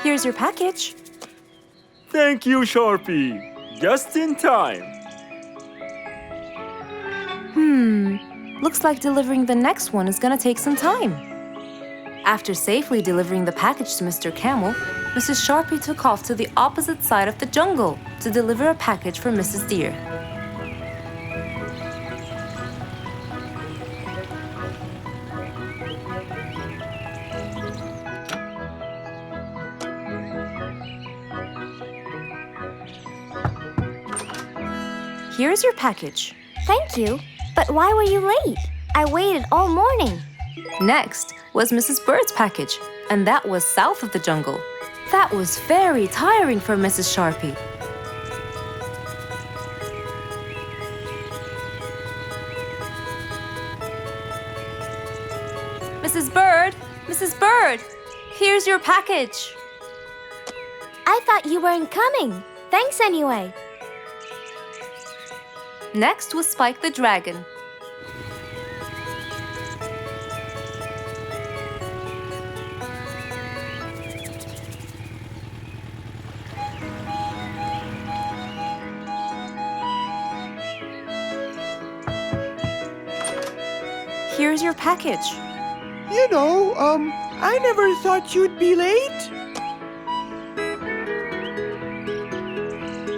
Here's your package. Thank you, Sharpie. Just in time. Looks like delivering the next one is gonna take some time. After safely delivering the package to Mr. Camel, Mrs. Sharpie took off to the opposite side of the jungle to deliver a package for Mrs. Deer. Here's your package. Thank you. But why were you late? I waited all morning. Next was Mrs. Bird's package, and that was south of the jungle. That was very tiring for Mrs. Sharpie. Mrs. Bird! Mrs. Bird! Here's your package. I thought you weren't coming. Thanks anyway. Next was Spike the Dragon. Here's your package. I never thought you'd be late.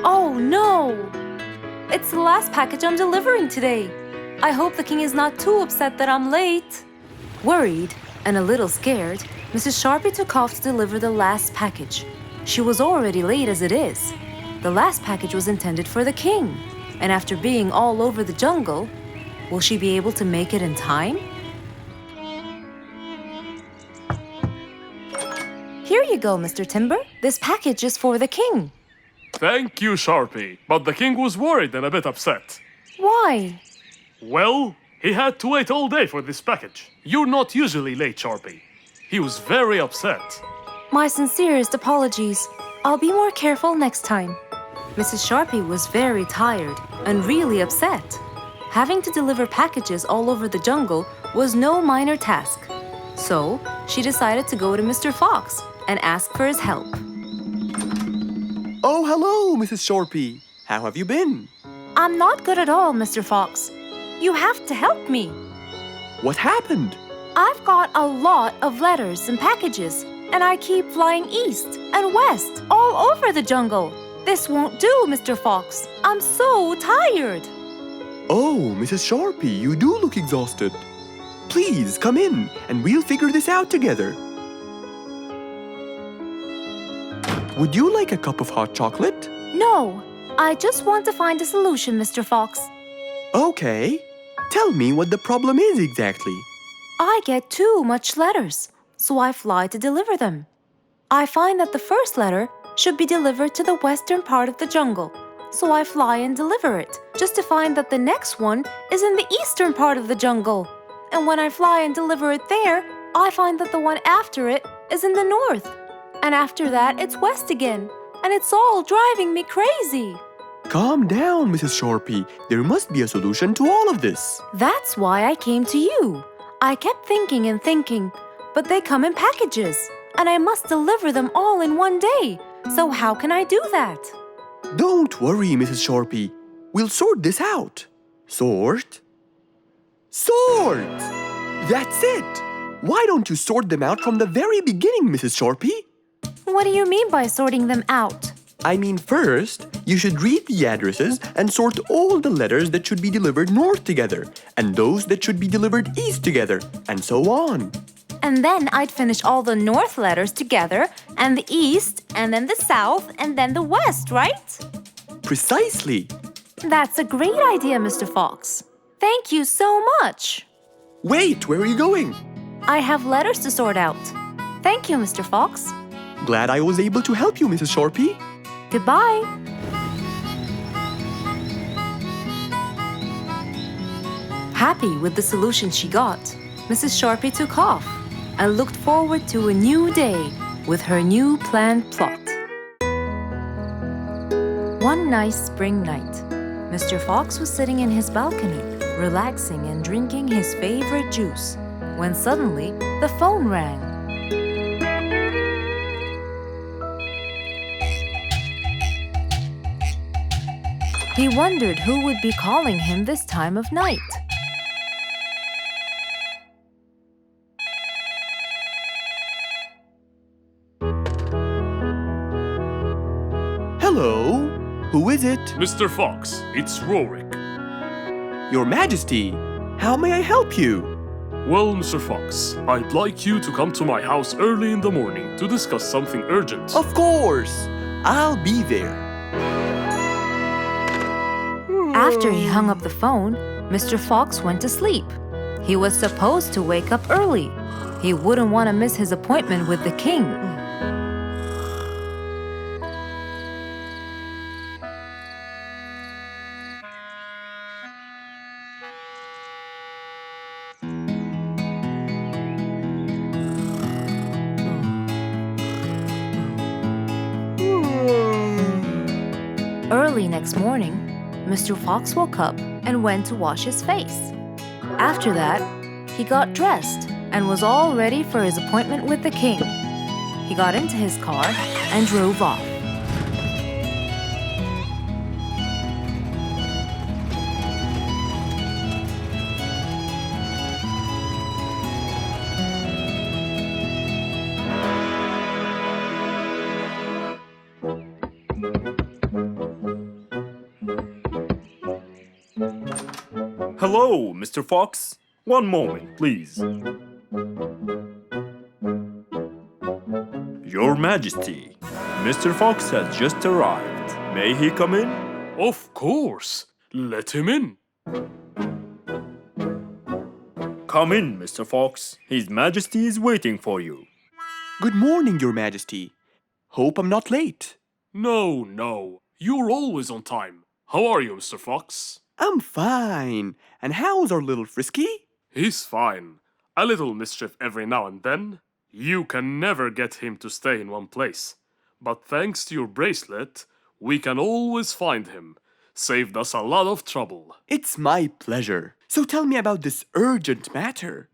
Oh no! It's the last package I'm delivering today. I hope the king is not too upset that I'm late. Worried and a little scared, Mrs. Sharpie took off to deliver the last package. She was already late as it is. The last package was intended for the king, and after being all over the jungle, will she be able to make it in time? Here you go, Mr. Timber. This package is for the king. Thank you, Sharpie. But the king was worried and a bit upset. Why? Well, he had to wait all day for this package. You're not usually late, Sharpie. He was very upset. My sincerest apologies. I'll be more careful next time. Mrs. Sharpie was very tired and really upset. Having to deliver packages all over the jungle was no minor task. So, she decided to go to Mr. Fox and ask for his help. Oh, hello, Mrs. Sharpie. How have you been? I'm not good at all, Mr. Fox. You have to help me. What happened? I've got a lot of letters and packages, and I keep flying east and west all over the jungle. This won't do, Mr. Fox. I'm so tired. Oh, Mrs. Sharpie, you do look exhausted. Please come in and we'll figure this out together. Would you like a cup of hot chocolate? No, I just want to find a solution, Mr. Fox. Okay. Tell me what the problem is exactly. I get too much letters, so I fly to deliver them. I find that the first letter should be delivered to the western part of the jungle, so I fly and deliver it, just to find that the next one is in the eastern part of the jungle. And when I fly and deliver it there, I find that the one after it is in the north. And after that, it's west again. And it's all driving me crazy. Calm down, Mrs. Sharpie. There must be a solution to all of this. That's why I came to you. I kept thinking and thinking, but they come in packages, and I must deliver them all in one day. So how can I do that? Don't worry, Mrs. Sharpie. We'll sort this out. Sort? Sort! That's it! Why don't you sort them out from the very beginning, Mrs. Sharpie? What do you mean by sorting them out? I mean, first, you should read the addresses and sort all the letters that should be delivered north together, and those that should be delivered east together, and so on. And then I'd finish all the north letters together, and the east, and then the south, and then the west, right? Precisely. That's a great idea, Mr. Fox. Thank you so much. Wait, where are you going? I have letters to sort out. Thank you, Mr. Fox. Glad I was able to help you, Mrs. Sharpie. Goodbye. Happy with the solution she got, Mrs. Sharpie took off and looked forward to a new day with her new planned plot. One nice spring night, Mr. Fox was sitting in his balcony, relaxing and drinking his favorite juice, when suddenly the phone rang. He wondered who would be calling him this time of night. Hello? Who is it? Mr. Fox, it's Rorik. Your Majesty. How may I help you? Well, Mr. Fox, I'd like you to come to my house early in the morning to discuss something urgent. Of course. I'll be there. After he hung up the phone, Mr. Fox went to sleep. He was supposed to wake up early. He wouldn't want to miss his appointment with the king. Early next morning, Mr. Fox woke up and went to wash his face. After that, he got dressed and was all ready for his appointment with the king. He got into his car and drove off. Hello, Mr. Fox. One moment, please. Your Majesty, Mr. Fox has just arrived. May he come in? Of course. Let him in. Come in, Mr. Fox. His Majesty is waiting for you. Good morning, Your Majesty. Hope I'm not late. No. You're always on time. How are you, Mr. Fox? I'm fine. And how's our little Frisky? He's fine. A little mischief every now and then. You can never get him to stay in one place. But thanks to your bracelet, we can always find him. Saved us a lot of trouble. It's my pleasure. So tell me about this urgent matter.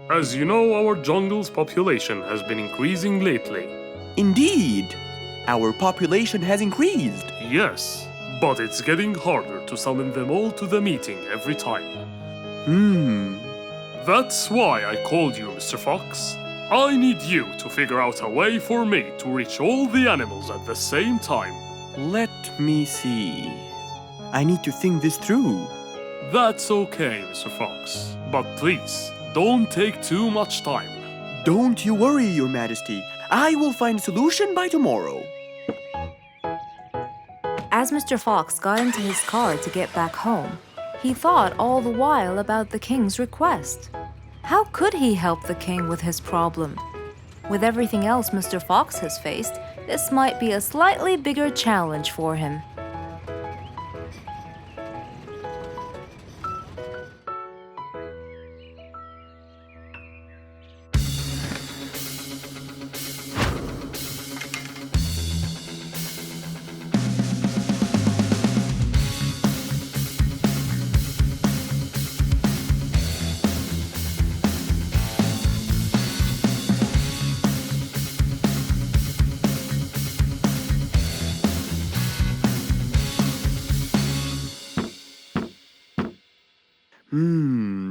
As you know, our jungle's population has been increasing lately. Indeed, our population has increased. Yes, but it's getting harder to summon them all to the meeting every time. That's why I called you, Mr. Fox. I need you to figure out a way for me to reach all the animals at the same time. Let me see. I need to think this through. That's okay, Mr. Fox. But please, don't take too much time. Don't you worry, Your Majesty. I will find a solution by tomorrow. As Mr. Fox got into his car to get back home, he thought all the while about the king's request. How could he help the king with his problem? With everything else Mr. Fox has faced, this might be a slightly bigger challenge for him.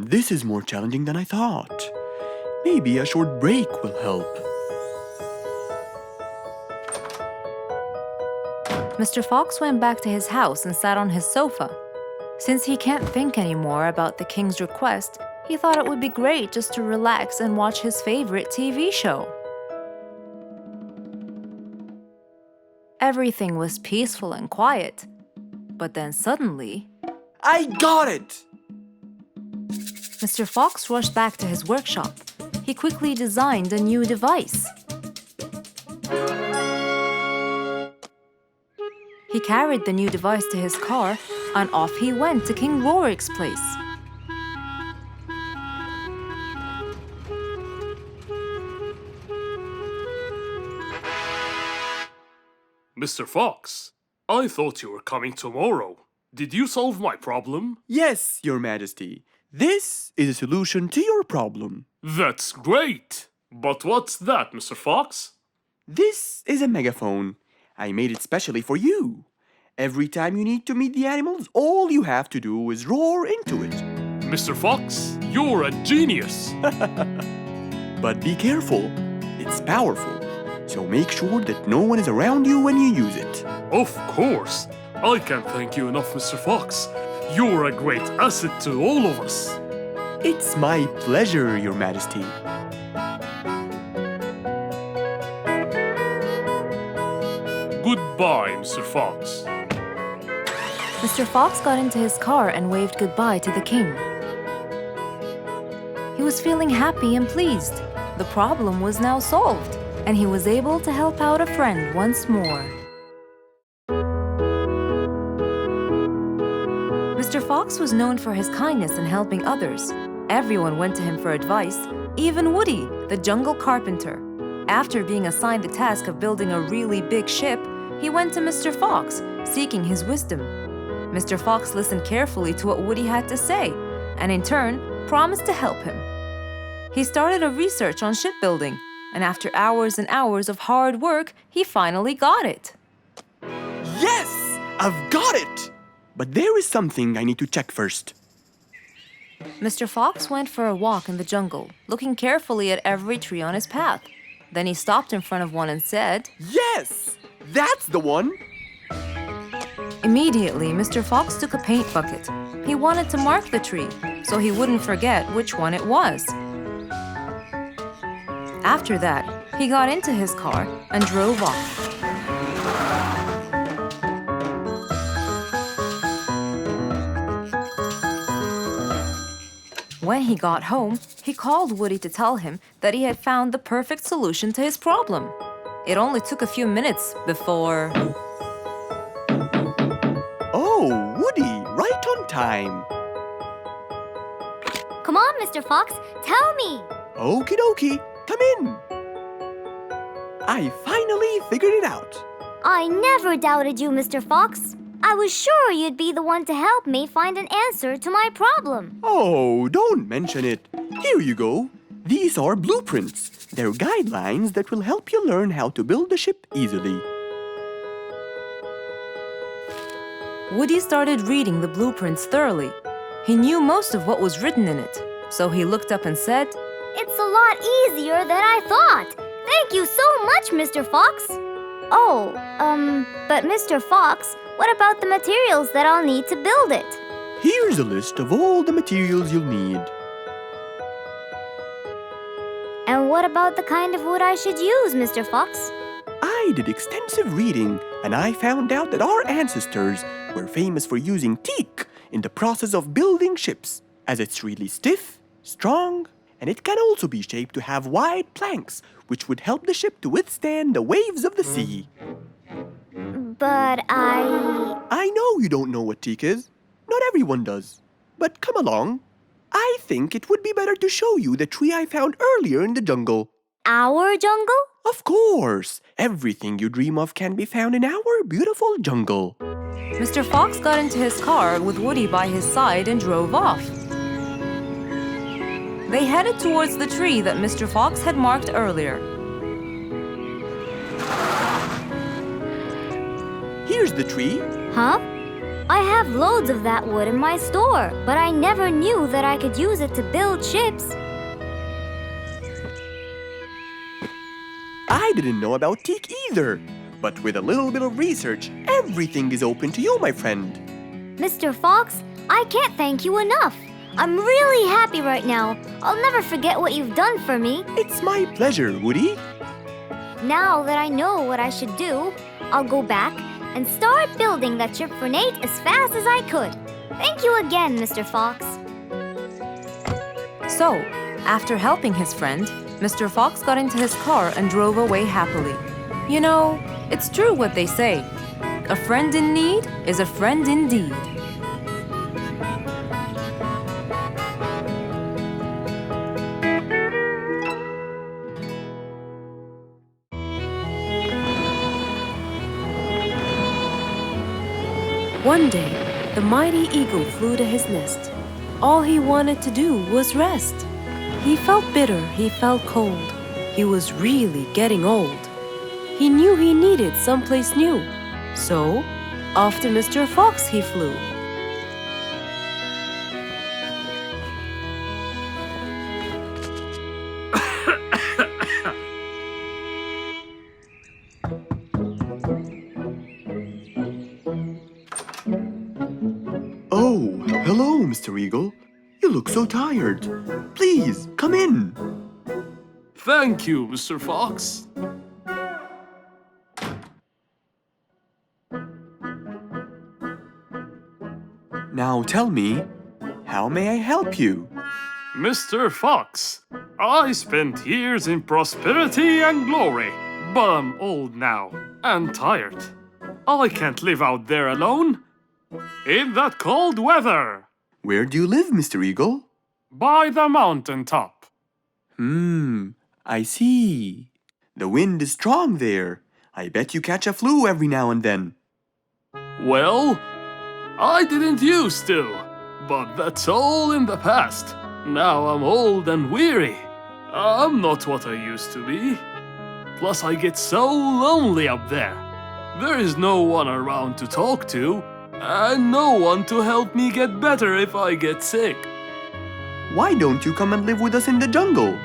This is more challenging than I thought. Maybe a short break will help. Mr. Fox went back to his house and sat on his sofa. Since he can't think anymore about the king's request, he thought it would be great just to relax and watch his favorite TV show. Everything was peaceful and quiet. But then suddenly, I got it! Mr. Fox rushed back to his workshop. He quickly designed a new device. He carried the new device to his car, and off he went to King Rorik's place. Mr. Fox, I thought you were coming tomorrow. Did you solve my problem? Yes, Your Majesty. This is a solution to your problem. That's great! But what's that, Mr. Fox? This is a megaphone. I made it specially for you. Every time you need to meet the animals, all you have to do is roar into it. Mr. Fox, you're a genius! But be careful. It's powerful. So make sure that no one is around you when you use it. Of course! I can't thank you enough, Mr. Fox. You're a great asset to all of us. It's my pleasure, Your Majesty. Goodbye, Mr. Fox. Mr. Fox got into his car and waved goodbye to the king. He was feeling happy and pleased. The problem was now solved, and he was able to help out a friend once more. Mr. Fox was known for his kindness in helping others. Everyone went to him for advice, even Woody, the jungle carpenter. After being assigned the task of building a really big ship, he went to Mr. Fox, seeking his wisdom. Mr. Fox listened carefully to what Woody had to say, and in turn, promised to help him. He started a research on shipbuilding, and after hours and hours of hard work, he finally got it. Yes! I've got it! But there is something I need to check first. Mr. Fox went for a walk in the jungle, looking carefully at every tree on his path. Then he stopped in front of one and said, Yes! That's the one! Immediately, Mr. Fox took a paint bucket. He wanted to mark the tree so he wouldn't forget which one it was. After that, he got into his car and drove off. When he got home, he called Woody to tell him that he had found the perfect solution to his problem. It only took a few minutes before... Oh, Woody, right on time. Come on, Mr. Fox, tell me. Okie dokie, come in. I finally figured it out. I never doubted you, Mr. Fox. I was sure you'd be the one to help me find an answer to my problem. Oh, don't mention it. Here you go. These are blueprints. They're guidelines that will help you learn how to build a ship easily. Woody started reading the blueprints thoroughly. He knew most of what was written in it, so he looked up and said, It's a lot easier than I thought. Thank you so much, Mr. Fox. Oh, but Mr. Fox, what about the materials that I'll need to build it? Here's a list of all the materials you'll need. And what about the kind of wood I should use, Mr. Fox? I did extensive reading, and I found out that our ancestors were famous for using teak in the process of building ships, as it's really stiff, strong, and it can also be shaped to have wide planks, which would help the ship to withstand the waves of the sea. But I know you don't know what teak is. Not everyone does. But come along. I think it would be better to show you the tree I found earlier in the jungle. Our jungle? Of course! Everything you dream of can be found in our beautiful jungle. Mr. Fox got into his car with Woody by his side and drove off. They headed towards the tree that Mr. Fox had marked earlier. Here's the tree. Huh? I have loads of that wood in my store, but I never knew that I could use it to build ships. I didn't know about teak either. But with a little bit of research, everything is open to you, my friend. Mr. Fox, I can't thank you enough. I'm really happy right now. I'll never forget what you've done for me. It's my pleasure, Woody. Now that I know what I should do, I'll go back and start building that ship for Nate as fast as I could. Thank you again, Mr. Fox. So, after helping his friend, Mr. Fox got into his car and drove away happily. You know, it's true what they say. A friend in need is a friend indeed. One day, the mighty eagle flew to his nest. All he wanted to do was rest. He felt bitter, he felt cold. He was really getting old. He knew he needed someplace new. So, off to Mr. Fox he flew. Oh, hello, Mr. Eagle. You look so tired. Please, come in. Thank you, Mr. Fox. Now tell me, how may I help you? Mr. Fox, I spent years in prosperity and glory, but I'm old now and tired. I can't live out there alone in that cold weather. Where do you live, Mr. Eagle? By the mountain top. I see. The wind is strong there. I bet you catch a flu every now and then. Well, I didn't used to, but that's all in the past. Now I'm old and weary. I'm not what I used to be. Plus, I get so lonely up there. There is no one around to talk to, and no one to help me get better if I get sick. Why don't you come and live with us in the jungle?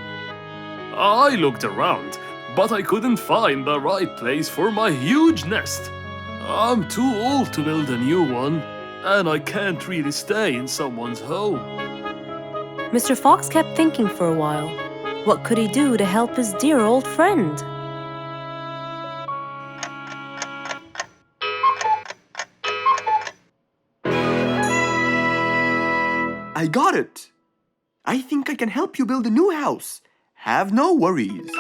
I looked around, but I couldn't find the right place for my huge nest. I'm too old to build a new one, and I can't really stay in someone's home. Mr. Fox kept thinking for a while. What could he do to help his dear old friend? I got it! I think I can help you build a new house. Have no worries.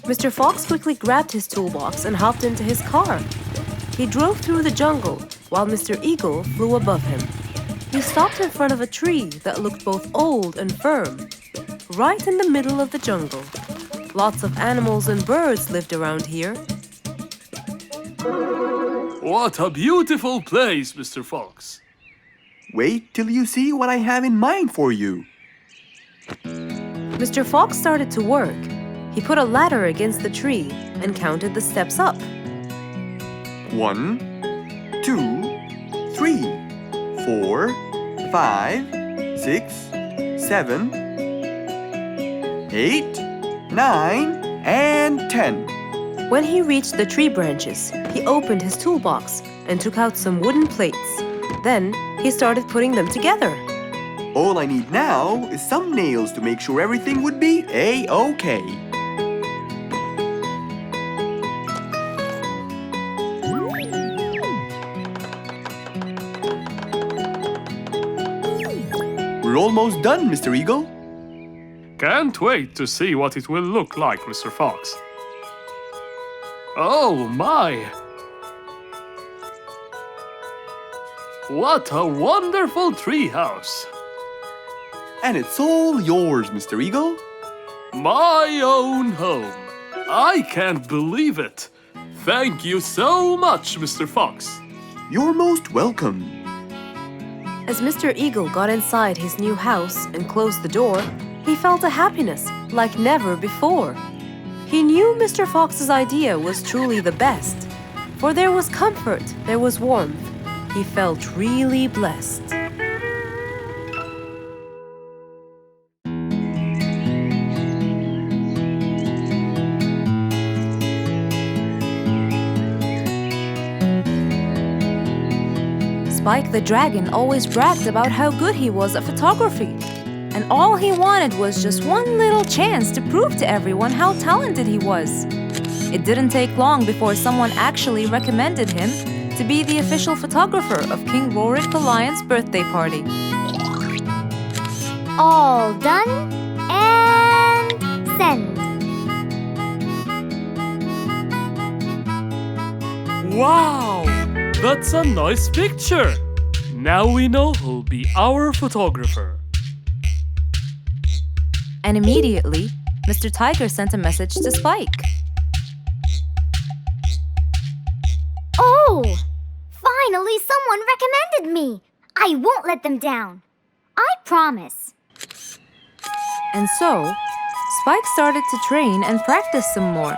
Mr. Fox quickly grabbed his toolbox and hopped into his car. He drove through the jungle while Mr. Eagle flew above him. He stopped in front of a tree that looked both old and firm, right in the middle of the jungle. Lots of animals and birds lived around here. What a beautiful place, Mr. Fox. Wait till you see what I have in mind for you. Mr. Fox started to work. He put a ladder against the tree and counted the steps up. 1, 2, 3, 4, 5, 6, 7, 8, 9, and 10. When he reached the tree branches, he opened his toolbox and took out some wooden plates. Then he started putting them together. All I need now is some nails to make sure everything would be A-OK. We're almost done, Mr. Eagle. Can't wait to see what it will look like, Mr. Fox. Oh my! What a wonderful treehouse! And it's all yours, Mr. Eagle. My own home. I can't believe it. Thank you so much, Mr. Fox. You're most welcome. As Mr. Eagle got inside his new house and closed the door, he felt a happiness like never before. He knew Mr. Fox's idea was truly the best, for there was comfort, there was warmth. He felt really blessed. Spike the Dragon always bragged about how good he was at photography. And all he wanted was just one little chance to prove to everyone how talented he was. It didn't take long before someone actually recommended him to be the official photographer of King Rorik the Lion's birthday party. All done and send. Wow! That's a nice picture! Now we know who'll be our photographer. And immediately, Mr. Tiger sent a message to Spike. Oh! Finally, someone recommended me. I won't let them down. I promise. And so, Spike started to train and practice some more.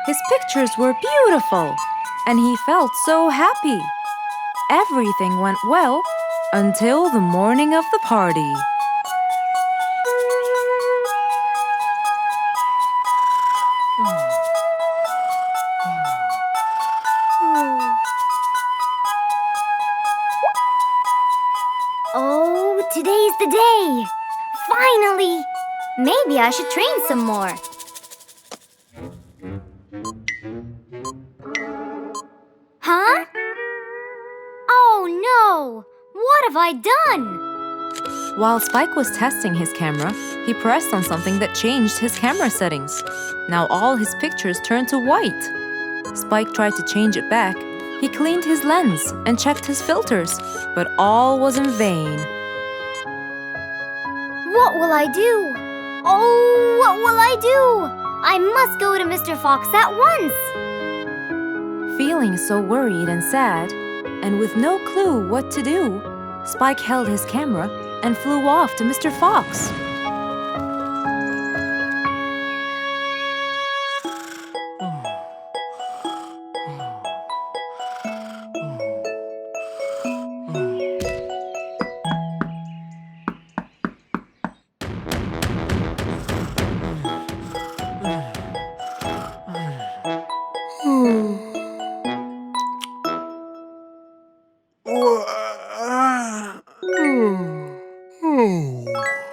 His pictures were beautiful, and he felt so happy. Everything went well until the morning of the party. Oh, today's the day. Finally! Maybe I should train some more. Huh? Oh no! What have I done? While Spike was testing his camera, he pressed on something that changed his camera settings. Now all his pictures turned to white. Spike tried to change it back. He cleaned his lens and checked his filters, but all was in vain. What will I do? Oh, what will I do? I must go to Mr. Fox at once. Feeling so worried and sad, and with no clue what to do, Spike held his camera and flew off to Mr. Fox. Oh,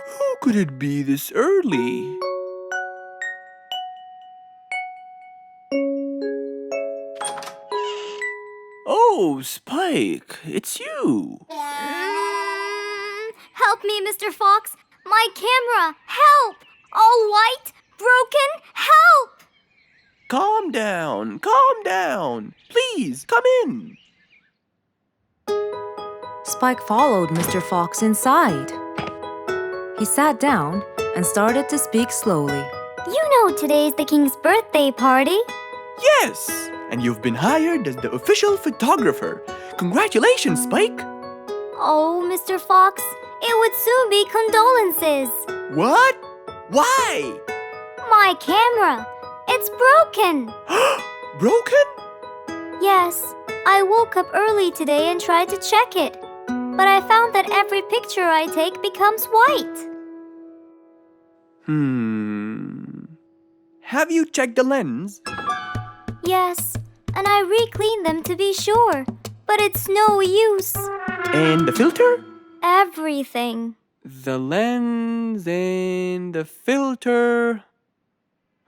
who could it be this early? Oh, Spike, it's you. Help me, Mr. Fox. My camera. Help! All white, broken. Help! Calm down. Please, come in. Spike followed Mr. Fox inside. He sat down and started to speak slowly. You know today's the king's birthday party. Yes, and you've been hired as the official photographer. Congratulations, Spike. Oh, Mr. Fox, it would soon be condolences. What? Why? My camera. It's broken. Broken? Yes, I woke up early today and tried to check it. But I found that every picture I take becomes white. Have you checked the lens? Yes, and I re-cleaned them to be sure. But it's no use. And the filter? Everything. The lens and the filter.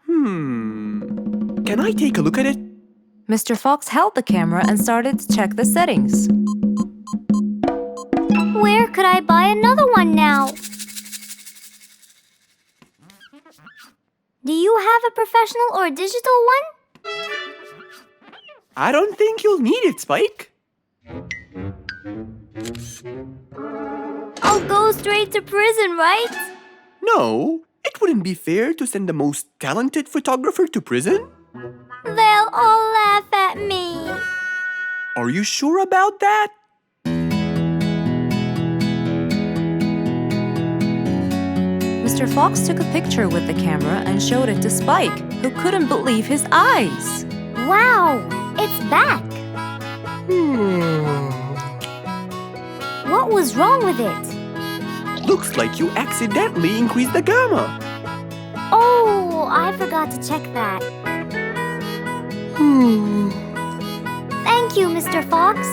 Can I take a look at it? Mr. Fox held the camera and started to check the settings. Where could I buy another one now? Do you have a professional or digital one? I don't think you'll need it, Spike. I'll go straight to prison, right? No, it wouldn't be fair to send the most talented photographer to prison. They'll all laugh at me. Are you sure about that? Mr. Fox took a picture with the camera and showed it to Spike, who couldn't believe his eyes. Wow, it's back. What was wrong with it? Looks like you accidentally increased the gamma. Oh, I forgot to check that. Thank you, Mr. Fox.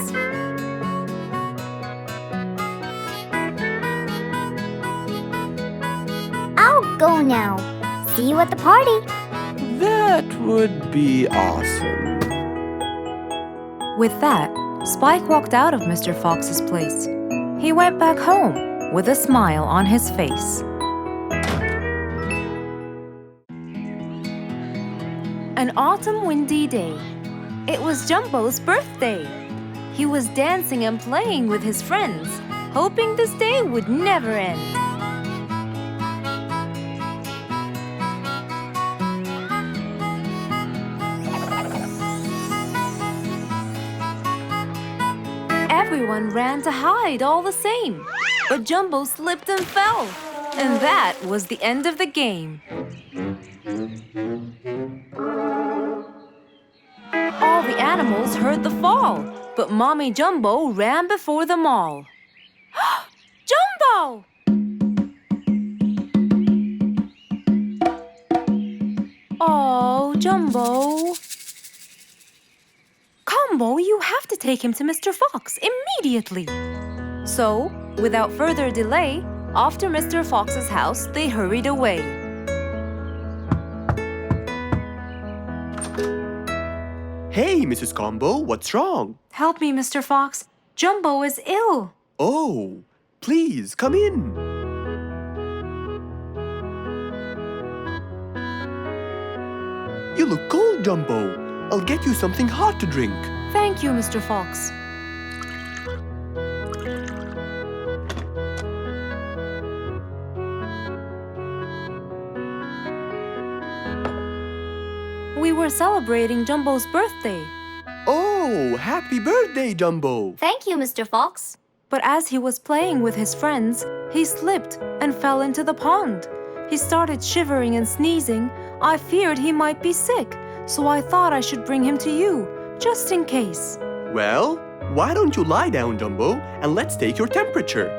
I'll go now. See you at the party. That would be awesome. With that, Spike walked out of Mr. Fox's place. He went back home with a smile on his face. An autumn windy day. It was Jumbo's birthday. He was dancing and playing with his friends, hoping this day would never end. Everyone ran to hide all the same, but Jumbo slipped and fell. And that was the end of the game. All the animals heard the fall, but Mommy Jumbo ran before them all. Jumbo! Oh, Jumbo. Combo, you have to take him to Mr. Fox immediately. So, without further delay, off to Mr. Fox's house they hurried away. Hey, Mrs. Combo, what's wrong? Help me, Mr. Fox. Jumbo is ill. Oh, please, come in. You look cold, Jumbo. I'll get you something hot to drink. Thank you, Mr. Fox. We were celebrating Jumbo's birthday. Oh, happy birthday, Jumbo. Thank you, Mr. Fox. But as he was playing with his friends, he slipped and fell into the pond. He started shivering and sneezing. I feared he might be sick, so I thought I should bring him to you, just in case. Well, why don't you lie down, Jumbo, and let's take your temperature.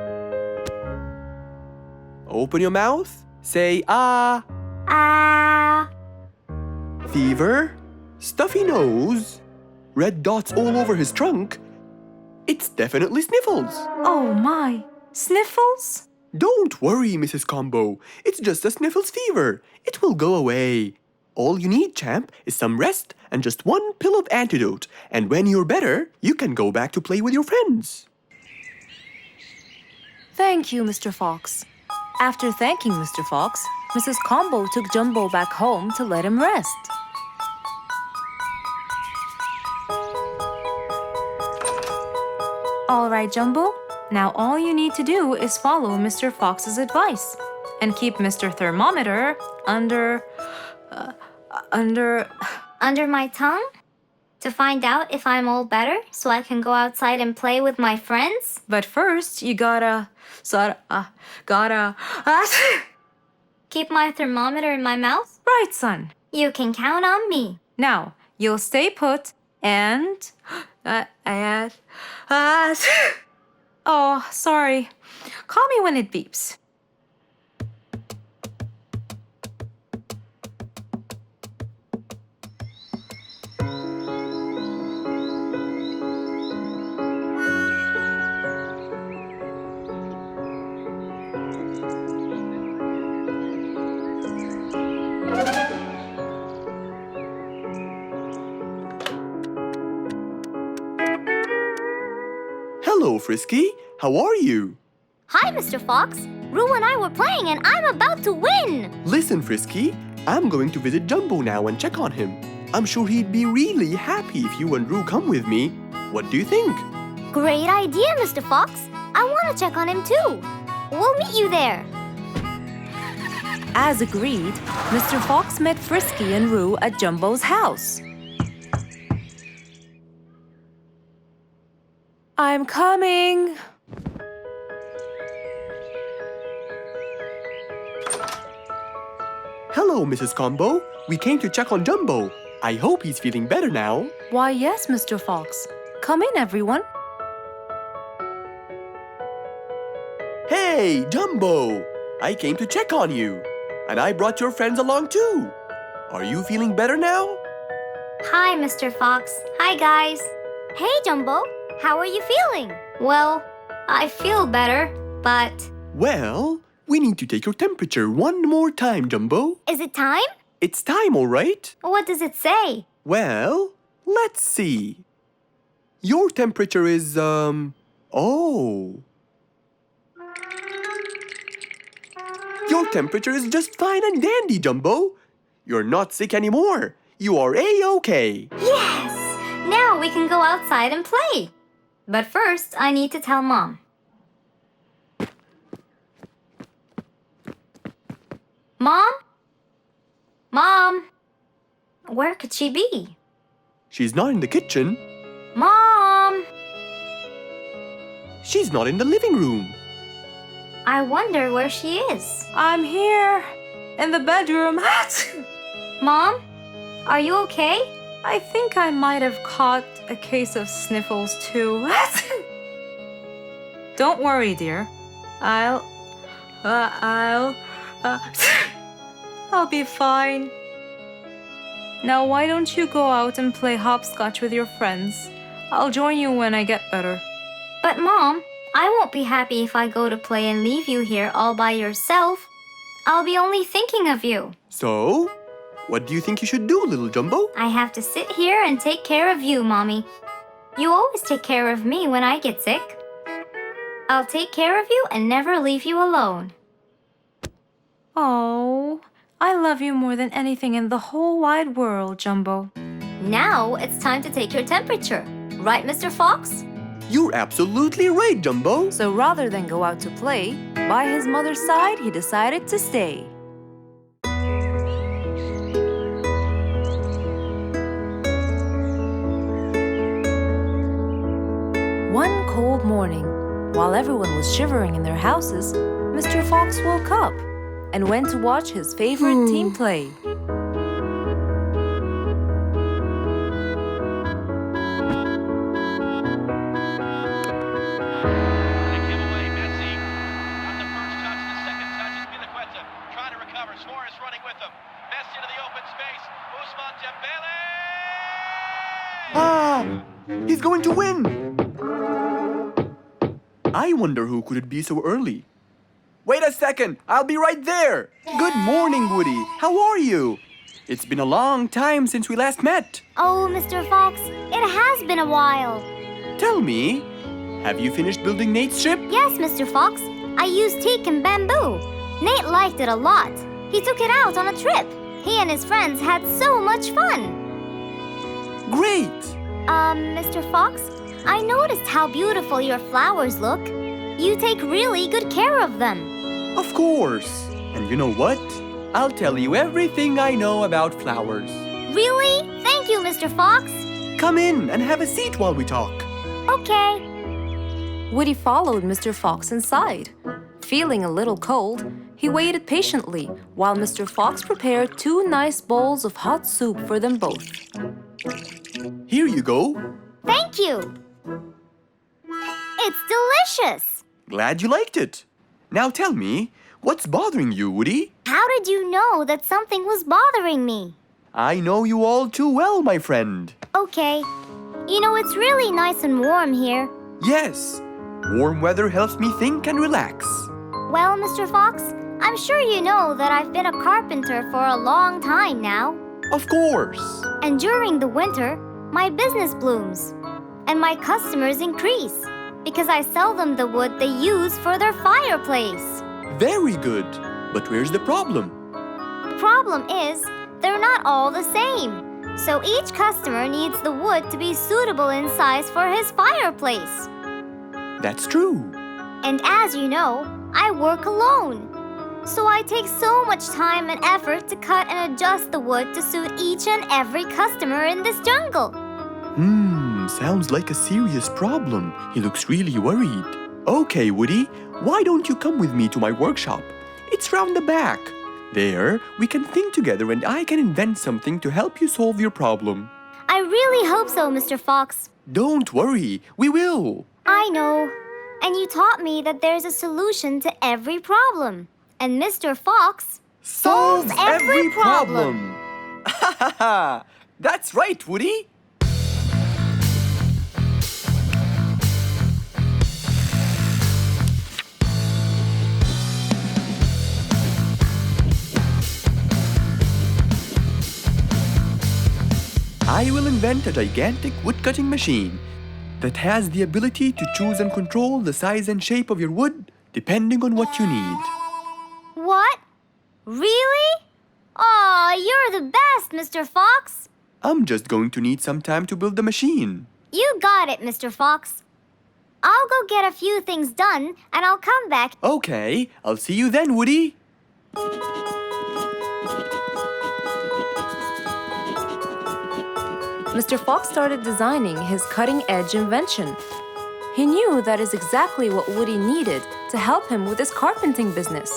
Open your mouth. Say, ah. Ah. Fever, stuffy nose, red dots all over his trunk. It's definitely sniffles. Oh my, sniffles? Don't worry, Mrs. Combo. It's just a sniffles fever. It will go away. All you need, champ, is some rest and just one pill of antidote. And when you're better, you can go back to play with your friends. Thank you, Mr. Fox. After thanking Mr. Fox, Mrs. Combo took Jumbo back home to let him rest. All right, Jumbo. Now all you need to do is follow Mr. Fox's advice and keep Mr. Thermometer under Under my tongue? To find out if I'm all better so I can go outside and play with my friends? But first, you gotta Keep my thermometer in my mouth? right, son. You can count on me. Now, you'll stay put and oh, sorry. Call me when it beeps. Hello, Frisky. How are you? Hi, Mr. Fox. Roo and I were playing and I'm about to win! Listen, Frisky. I'm going to visit Jumbo now and check on him. I'm sure he'd be really happy if you and Roo come with me. What do you think? Great idea, Mr. Fox. I want to check on him too. We'll meet you there. As agreed, Mr. Fox met Frisky and Roo at Jumbo's house. I'm coming. Hello, Mrs. Combo. We came to check on Jumbo. I hope he's feeling better now. Why, yes, Mr. Fox. Come in, everyone. Hey, Jumbo! I came to check on you. And I brought your friends along too. Are you feeling better now? Hi, Mr. Fox. Hi, guys. Hey, Jumbo. How are you feeling? Well, I feel better, but... Well, we need to take your temperature one more time, Jumbo. Is it time? It's time, all right? What does it say? Well, let's see. Your temperature is, oh. Your temperature is just fine and dandy, Jumbo. You're not sick anymore. You are A-OK. Yes! Now we can go outside and play. But first, I need to tell Mom. Mom? Mom? Where could she be? She's not in the kitchen. Mom! She's not in the living room. I wonder where she is. I'm here, in the bedroom. Mom? Are you okay? I think I might have caught a case of sniffles too. Don't worry, dear. I'll be fine. Now why don't you go out and play hopscotch with your friends? I'll join you when I get better. But Mom, I won't be happy if I go to play and leave you here all by yourself. I'll be only thinking of you. So, what do you think you should do, little Jumbo? I have to sit here and take care of you, Mommy. You always take care of me when I get sick. I'll take care of you and never leave you alone. Oh, I love you more than anything in the whole wide world, Jumbo. Now it's time to take your temperature. Right, Mr. Fox? You're absolutely right, Jumbo. So rather than go out to play, by his mother's side, he decided to stay. One cold morning, while everyone was shivering in their houses, Mr. Fox woke up and went to watch his favorite team play. Ah! He's going to win! I wonder who could it be so early? Wait a second, I'll be right there. Good morning, Woody. How are you? It's been a long time since we last met. Oh, Mr. Fox, it has been a while. Tell me, have you finished building Nate's ship? Yes, Mr. Fox. I used teak and bamboo. Nate liked it a lot. He took it out on a trip. He and his friends had so much fun. Great! Mr. Fox, I noticed how beautiful your flowers look. You take really good care of them. Of course. And you know what? I'll tell you everything I know about flowers. Really? Thank you, Mr. Fox. Come in and have a seat while we talk. Okay. Woody followed Mr. Fox inside. Feeling a little cold, he waited patiently while Mr. Fox prepared 2 nice bowls of hot soup for them both. Here you go. Thank you. It's delicious. Glad you liked it. Now tell me, what's bothering you, Woody? How did you know that something was bothering me? I know you all too well, my friend. Okay. You know, it's really nice and warm here. Yes, warm weather helps me think and relax. Well, Mr. Fox, I'm sure you know that I've been a carpenter for a long time now. Of course. And during the winter, my business blooms. And my customers increase because I sell them the wood they use for their fireplace. Very good. But where's the problem? The problem is, they're not all the same. So each customer needs the wood to be suitable in size for his fireplace. That's true. And as you know, I work alone. So I take so much time and effort to cut and adjust the wood to suit each and every customer in this jungle. Sounds like a serious problem. He looks really worried. Okay, Woody, why don't you come with me to my workshop? It's round the back. There, we can think together and I can invent something to help you solve your problem. I really hope so, Mr. Fox. Don't worry, we will. I know. And you taught me that there's a solution to every problem. And Mr. Fox solves every problem. Ha ha ha! That's right, Woody. I will invent a gigantic wood-cutting machine that has the ability to choose and control the size and shape of your wood depending on what you need. What? Really? Aw, you're the best, Mr. Fox. I'm just going to need some time to build the machine. You got it, Mr. Fox. I'll go get a few things done and I'll come back. Okay, I'll see you then, Woody. Mr. Fox started designing his cutting-edge invention. He knew that is exactly what Woody needed to help him with his carpenting business.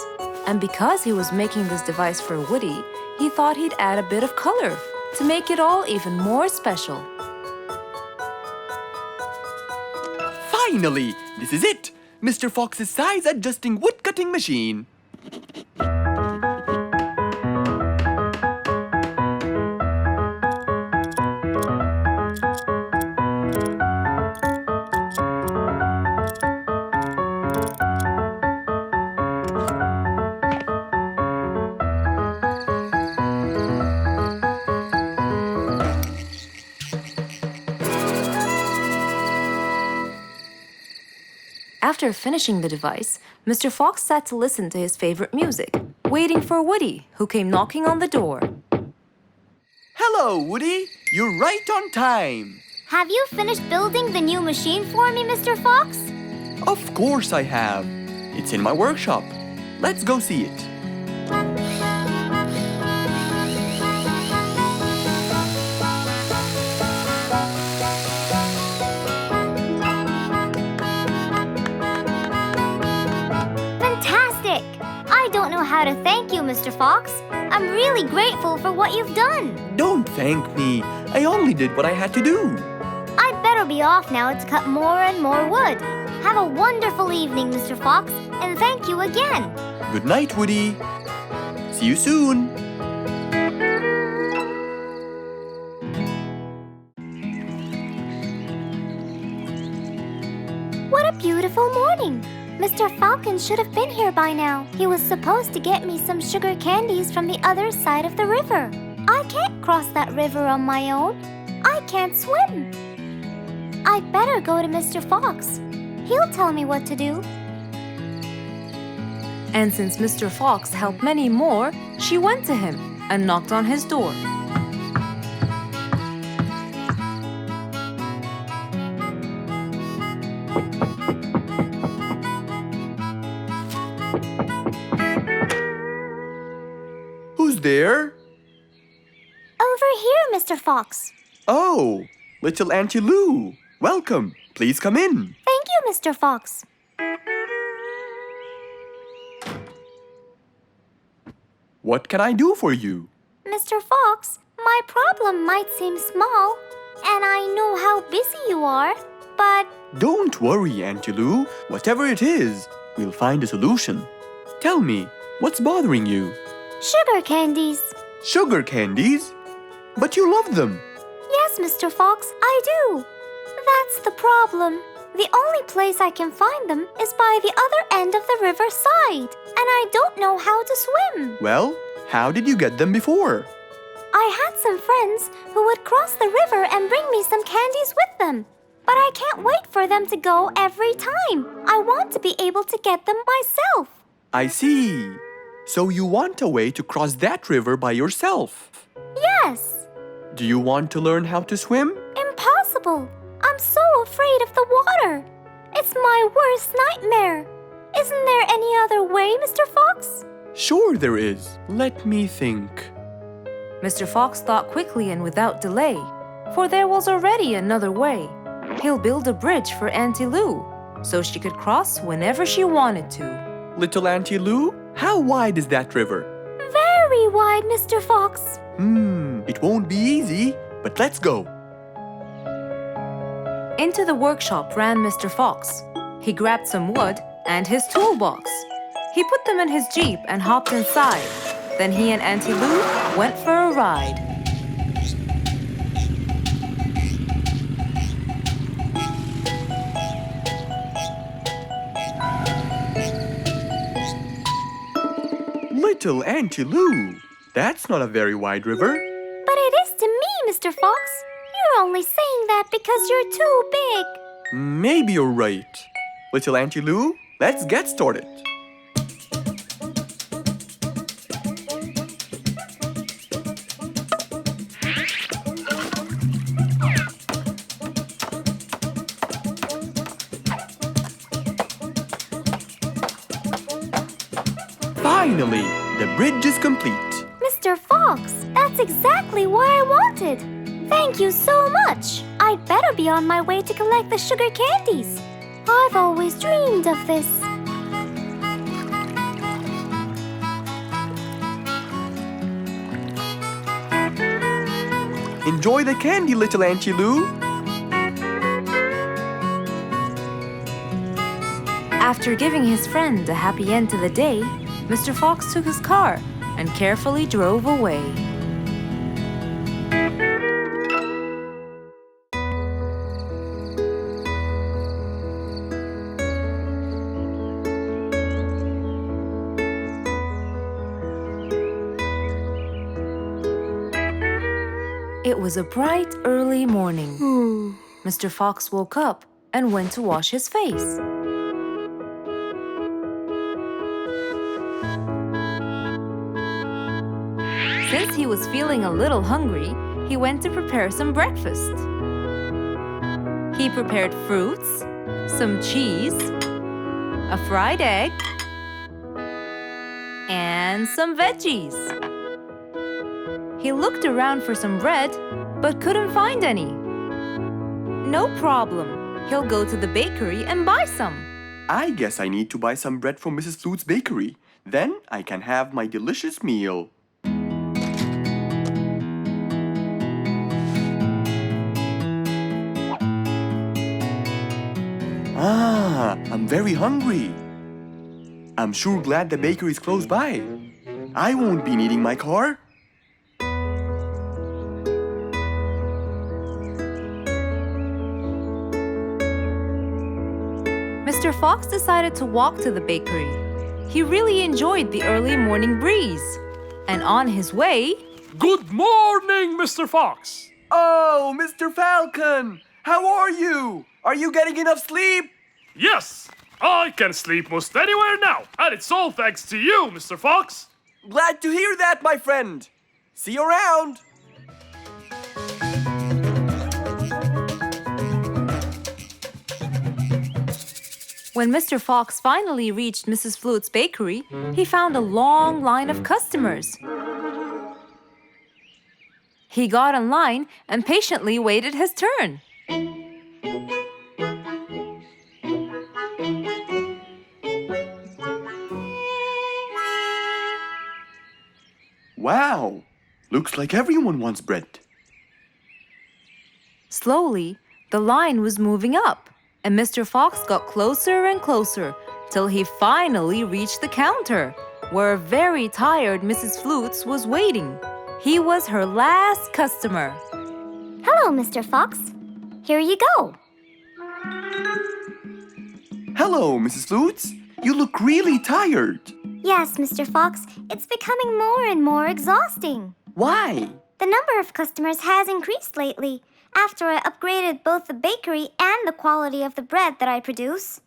And because he was making this device for Woody, he thought he'd add a bit of color to make it all even more special. Finally, this is it! Mr. Fox's size-adjusting wood-cutting machine. After finishing the device, Mr. Fox sat to listen to his favorite music, waiting for Woody, who came knocking on the door. Hello, Woody. You're right on time. Have you finished building the new machine for me, Mr. Fox? Of course I have. It's in my workshop. Let's go see it. Fantastic! I don't know how to thank you, Mr. Fox. I'm really grateful for what you've done. Don't thank me. I only did what I had to do. I'd better be off now to cut more and more wood. Have a wonderful evening, Mr. Fox, and thank you again. Good night, Woody. See you soon. What a beautiful morning. Mr. Falcon should have been here by now. He was supposed to get me some sugar candies from the other side of the river. I can't cross that river on my own. I can't swim. I'd better go to Mr. Fox. He'll tell me what to do. And since Mr. Fox helped many more, she went to him and knocked on his door. Who's there? Over here, Mr. Fox. Oh, little Auntie Lou. Welcome. Please come in. Thank you, Mr. Fox. What can I do for you? Mr. Fox, my problem might seem small, and I know how busy you are, but Don't worry, Auntie Lou. Whatever it is, we'll find a solution. Tell me, what's bothering you? sugar candies. Sugar candies? But you love them. Yes, Mr. Fox, I do. That's the problem. The only place I can find them is by the other end of the river side, and I don't know how to swim. Well, how did you get them before? I had some friends who would cross the river and bring me some candies with them. But I can't wait for them to go every time. I want to be able to get them myself. I see. So you want a way to cross that river by yourself. Yes. Do you want to learn how to swim? Impossible. I'm so afraid of the water. It's my worst nightmare. Isn't there any other way, Mr. Fox? Sure there is. Let me think. Mr. Fox thought quickly and without delay, for there was already another way. He'll build a bridge for Auntie Lou, so she could cross whenever she wanted to. Little Auntie Lou, how wide is that river? Very wide, Mr. Fox. It won't be easy, but let's go. Into the workshop ran Mr. Fox. He grabbed some wood and his toolbox. He put them in his jeep and hopped inside. Then he and Auntie Lou went for a ride. Little Auntie Lou, that's not a very wide river. But it is to me, Mr. Fox. You're only saying that because you're too big. Maybe you're right. Little Auntie Lou, let's get started. Finally, the bridge is complete. Mr. Fox, that's exactly what I wanted. Thank you so much. I'd better be on my way to collect the sugar candies. I've always dreamed of this. Enjoy the candy, little Auntie Lou. After giving his friend a happy end to the day, Mr. Fox took his car and carefully drove away. It was a bright, early morning. Mr. Fox woke up and went to wash his face. Since he was feeling a little hungry, he went to prepare some breakfast. He prepared fruits, some cheese, a fried egg, and some veggies. He looked around for some bread, but couldn't find any. No problem. He'll go to the bakery and buy some. I guess I need to buy some bread from Mrs. Flute's bakery. Then I can have my delicious meal. I'm very hungry. I'm sure glad the bakery is close by. I won't be needing my car. Mr. Fox decided to walk to the bakery. He really enjoyed the early morning breeze. And on his way... Good morning, Mr. Fox! Oh, Mr. Falcon! How are you? Are you getting enough sleep? Yes, I can sleep most anywhere now, and it's all thanks to you, Mr. Fox. Glad to hear that, my friend. See you around. When Mr. Fox finally reached Mrs. Flute's bakery, he found a long line of customers. He got in line and patiently waited his turn. Wow, looks like everyone wants bread. Slowly, the line was moving up, and Mr. Fox got closer and closer till he finally reached the counter, where a very tired Mrs. Flutes was waiting. He was her last customer. Hello, Mr. Fox. Here you go. Hello, Mrs. Flutes. You look really tired. Yes, Mr. Fox, it's becoming more and more exhausting. Why? The number of customers has increased lately after I upgraded both the bakery and the quality of the bread that I produce.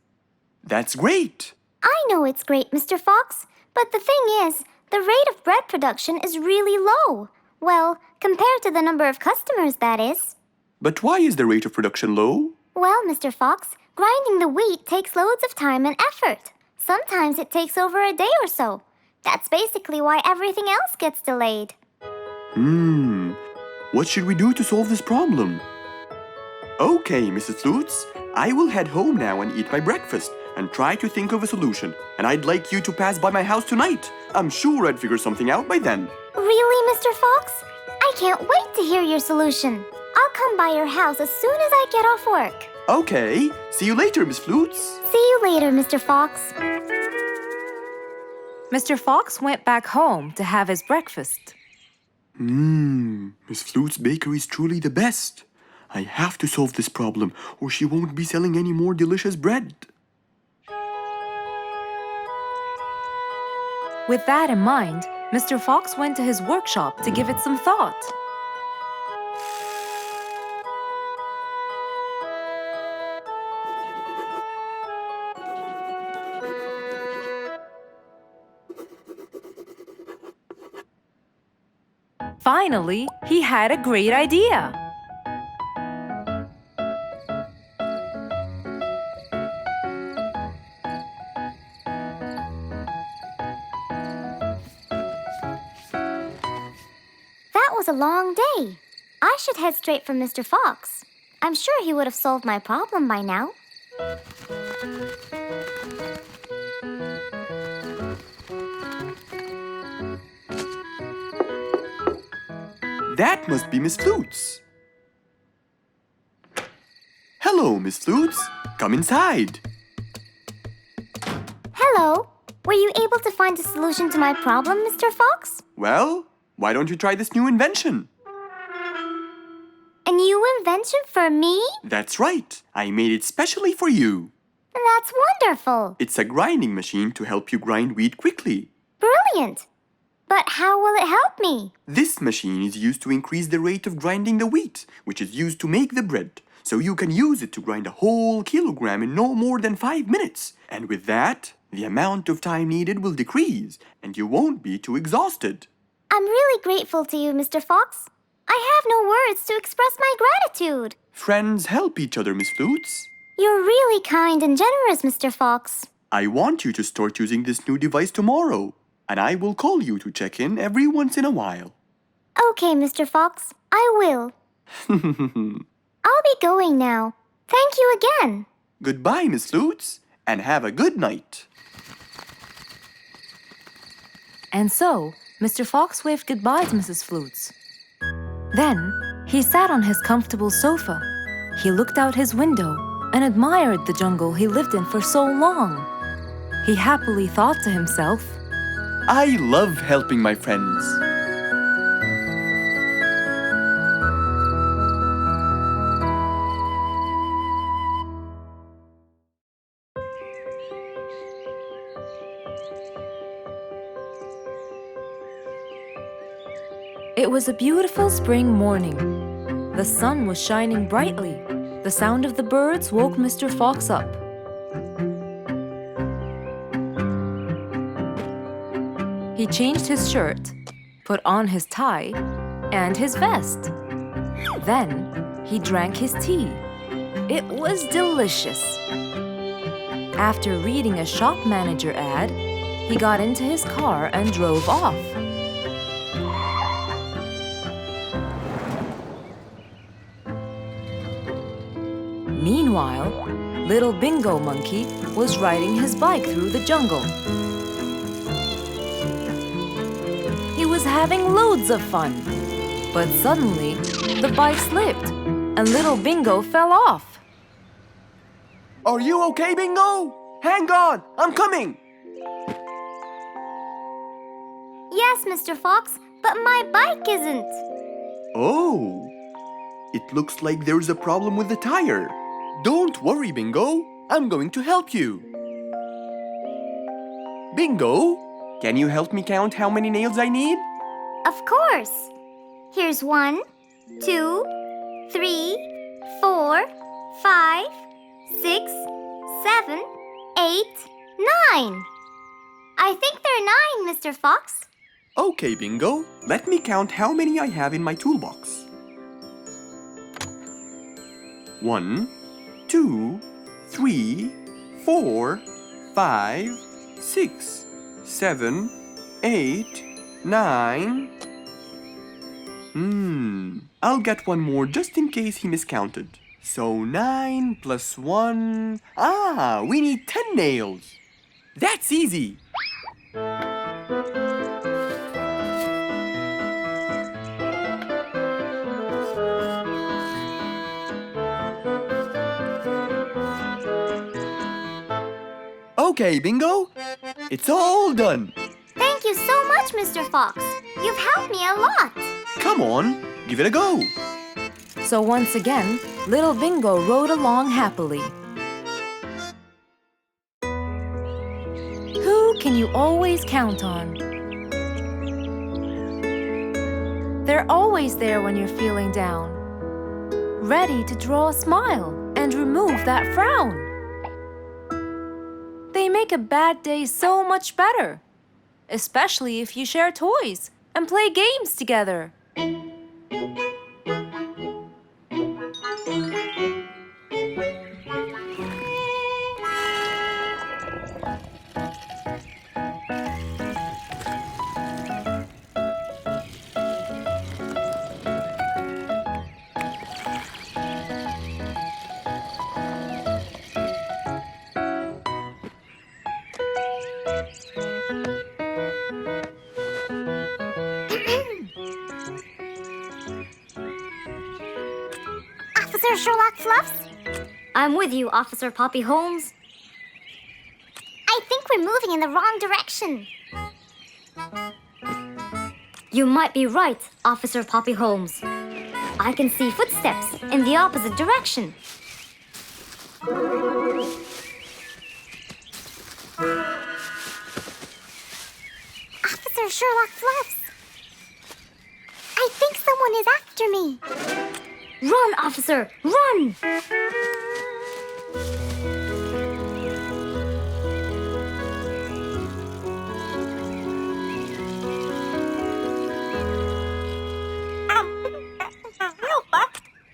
That's great. I know it's great, Mr. Fox, but the thing is, the rate of bread production is really low. Well, compared to the number of customers, that is. But why is the rate of production low? Well, Mr. Fox, grinding the wheat takes loads of time and effort. Sometimes it takes over a day or so. That's basically why everything else gets delayed. What should we do to solve this problem? Okay, Mrs. Flutes, I will head home now and eat my breakfast and try to think of a solution. And I'd like you to pass by my house tonight. I'm sure I'd figure something out by then. Really, Mr. Fox? I can't wait to hear your solution. I'll come by your house as soon as I get off work. Okay, see you later, Miss Flutes. See you later, Mr. Fox. Mr. Fox went back home to have his breakfast. Miss Flute's bakery is truly the best. I have to solve this problem, or she won't be selling any more delicious bread. With that in mind, Mr. Fox went to his workshop to give it some thought. Finally, he had a great idea. That was a long day. I should head straight for Mr. Fox. I'm sure he would have solved my problem by now. That must be Miss Flutes. Hello, Miss Flutes. Come inside. Hello. Were you able to find a solution to my problem, Mr. Fox? Well, why don't you try this new invention? A new invention for me? That's right. I made it specially for you. That's wonderful. It's a grinding machine to help you grind wheat quickly. Brilliant. But how will it help me? This machine is used to increase the rate of grinding the wheat, which is used to make the bread. So you can use it to grind a whole kilogram in no more than 5 minutes. And with that, the amount of time needed will decrease, and you won't be too exhausted. I'm really grateful to you, Mr. Fox. I have no words to express my gratitude. Friends help each other, Miss Flutes. You're really kind and generous, Mr. Fox. I want you to start using this new device tomorrow, and I will call you to check in every once in a while. Okay, Mr. Fox, I will. I'll be going now. Thank you again. Goodbye, Miss Flutes, and have a good night. And so, Mr. Fox waved goodbye to Mrs. Flutes. Then, he sat on his comfortable sofa. He looked out his window and admired the jungle he lived in for so long. He happily thought to himself, I love helping my friends. It was a beautiful spring morning. The sun was shining brightly. The sound of the birds woke Mr. Fox up. He changed his shirt, put on his tie, and his vest. Then he drank his tea. It was delicious. After reading a shop manager ad, he got into his car and drove off. Meanwhile, little Bingo Monkey was riding his bike through the jungle. He was having loads of fun, but suddenly the bike slipped and little Bingo fell off. Are you okay, Bingo? Hang on, I'm coming. Yes, Mr. Fox, but my bike isn't. Oh, it looks like there's a problem with the tire. Don't worry, Bingo. I'm going to help you. Bingo, can you help me count how many nails I need? Of course. Here's 1, 2, 3, 4, 5, 6, 7, 8, 9. I think there are 9, Mr. Fox. Okay, Bingo. Let me count how many I have in my toolbox. 1, 2, 3, 4, 5, 6, 7, 8, 9. I'll get one more just in case he miscounted. So 9 plus 1. We need 10 nails. That's easy. Okay, Bingo. It's all done. Thank you so much, Mr. Fox. You've helped me a lot. Come on, give it a go. So once again, little Bingo rode along happily. Who can you always count on? They're always there when you're feeling down, ready to draw a smile and remove that frown. They make a bad day so much better, especially if you share toys and play games together. Officer Sherlock Fluffs? I'm with you, Officer Poppy Holmes. I think we're moving in the wrong direction. You might be right, Officer Poppy Holmes. I can see footsteps in the opposite direction. Officer Sherlock Fluffs. I think someone is after me. Run, officer! Run!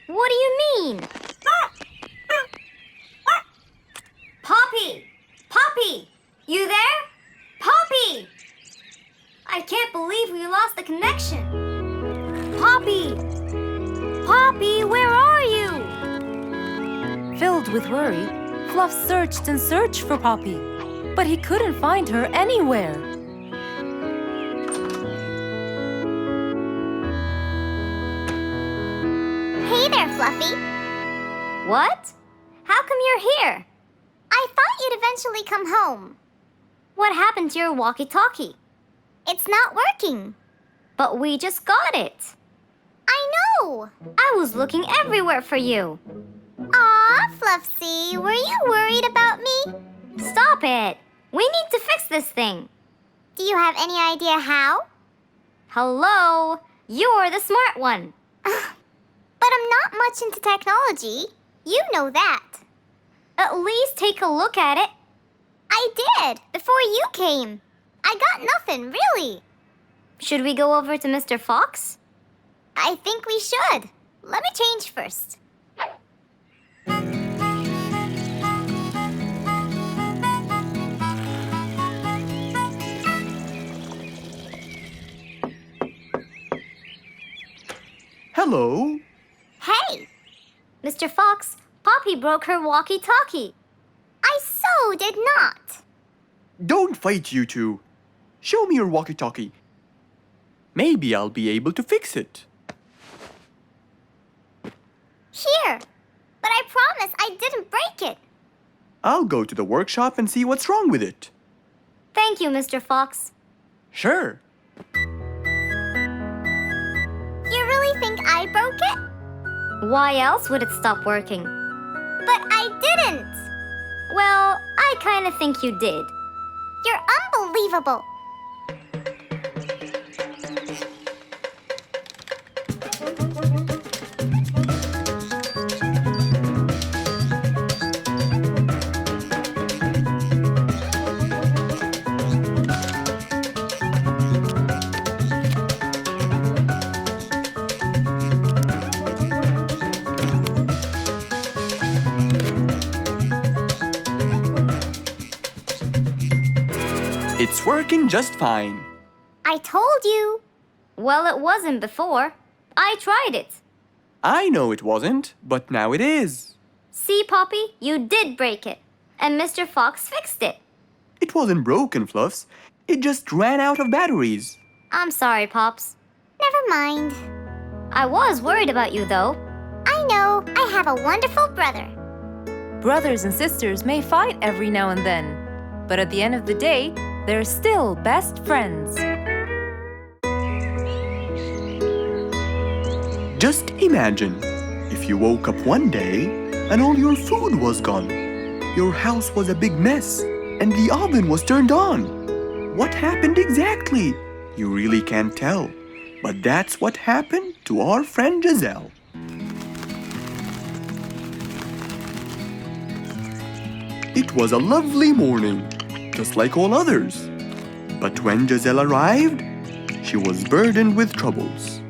What do you mean? Poppy! Poppy! You there? Poppy! I can't believe we lost the connection. Poppy! Poppy, where are you? Filled with worry, Fluff searched and searched for Poppy, but he couldn't find her anywhere. Hey there, Fluffy. What? How come you're here? I thought you'd eventually come home. What happened to your walkie-talkie? It's not working. But we just got it. I know! I was looking everywhere for you. Aw, Fluffsy, were you worried about me? Stop it! We need to fix this thing. Do you have any idea how? Hello? You're the smart one. But I'm not much into technology. You know that. At least take a look at it. I did, before you came. I got nothing, really. Should we go over to Mr. Fox? I think we should. Let me change first. Hello. Hey! Mr. Fox, Poppy broke her walkie-talkie. I so did not. Don't fight, you two. Show me your walkie-talkie. Maybe I'll be able to fix it. Here. But I promise I didn't break it. I'll go to the workshop and see what's wrong with it. Thank you, Mr. Fox. Sure. You really think I broke it? Why else would it stop working? But I didn't. Well, I kind of think you did. You're unbelievable. It's working just fine. I told you. Well, it wasn't before. I tried it. I know it wasn't, but now it is. See, Poppy, you did break it. And Mr. Fox fixed it. It wasn't broken, Fluffs. It just ran out of batteries. I'm sorry, Pops. Never mind. I was worried about you, though. I know. I have a wonderful brother. Brothers and sisters may fight every now and then, but at the end of the day, they're still best friends. Just imagine if you woke up one day and all your food was gone. Your house was a big mess and the oven was turned on. What happened exactly? You really can't tell. But that's what happened to our friend Giselle. It was a lovely morning, just like all others. But when Giselle arrived, she was burdened with troubles.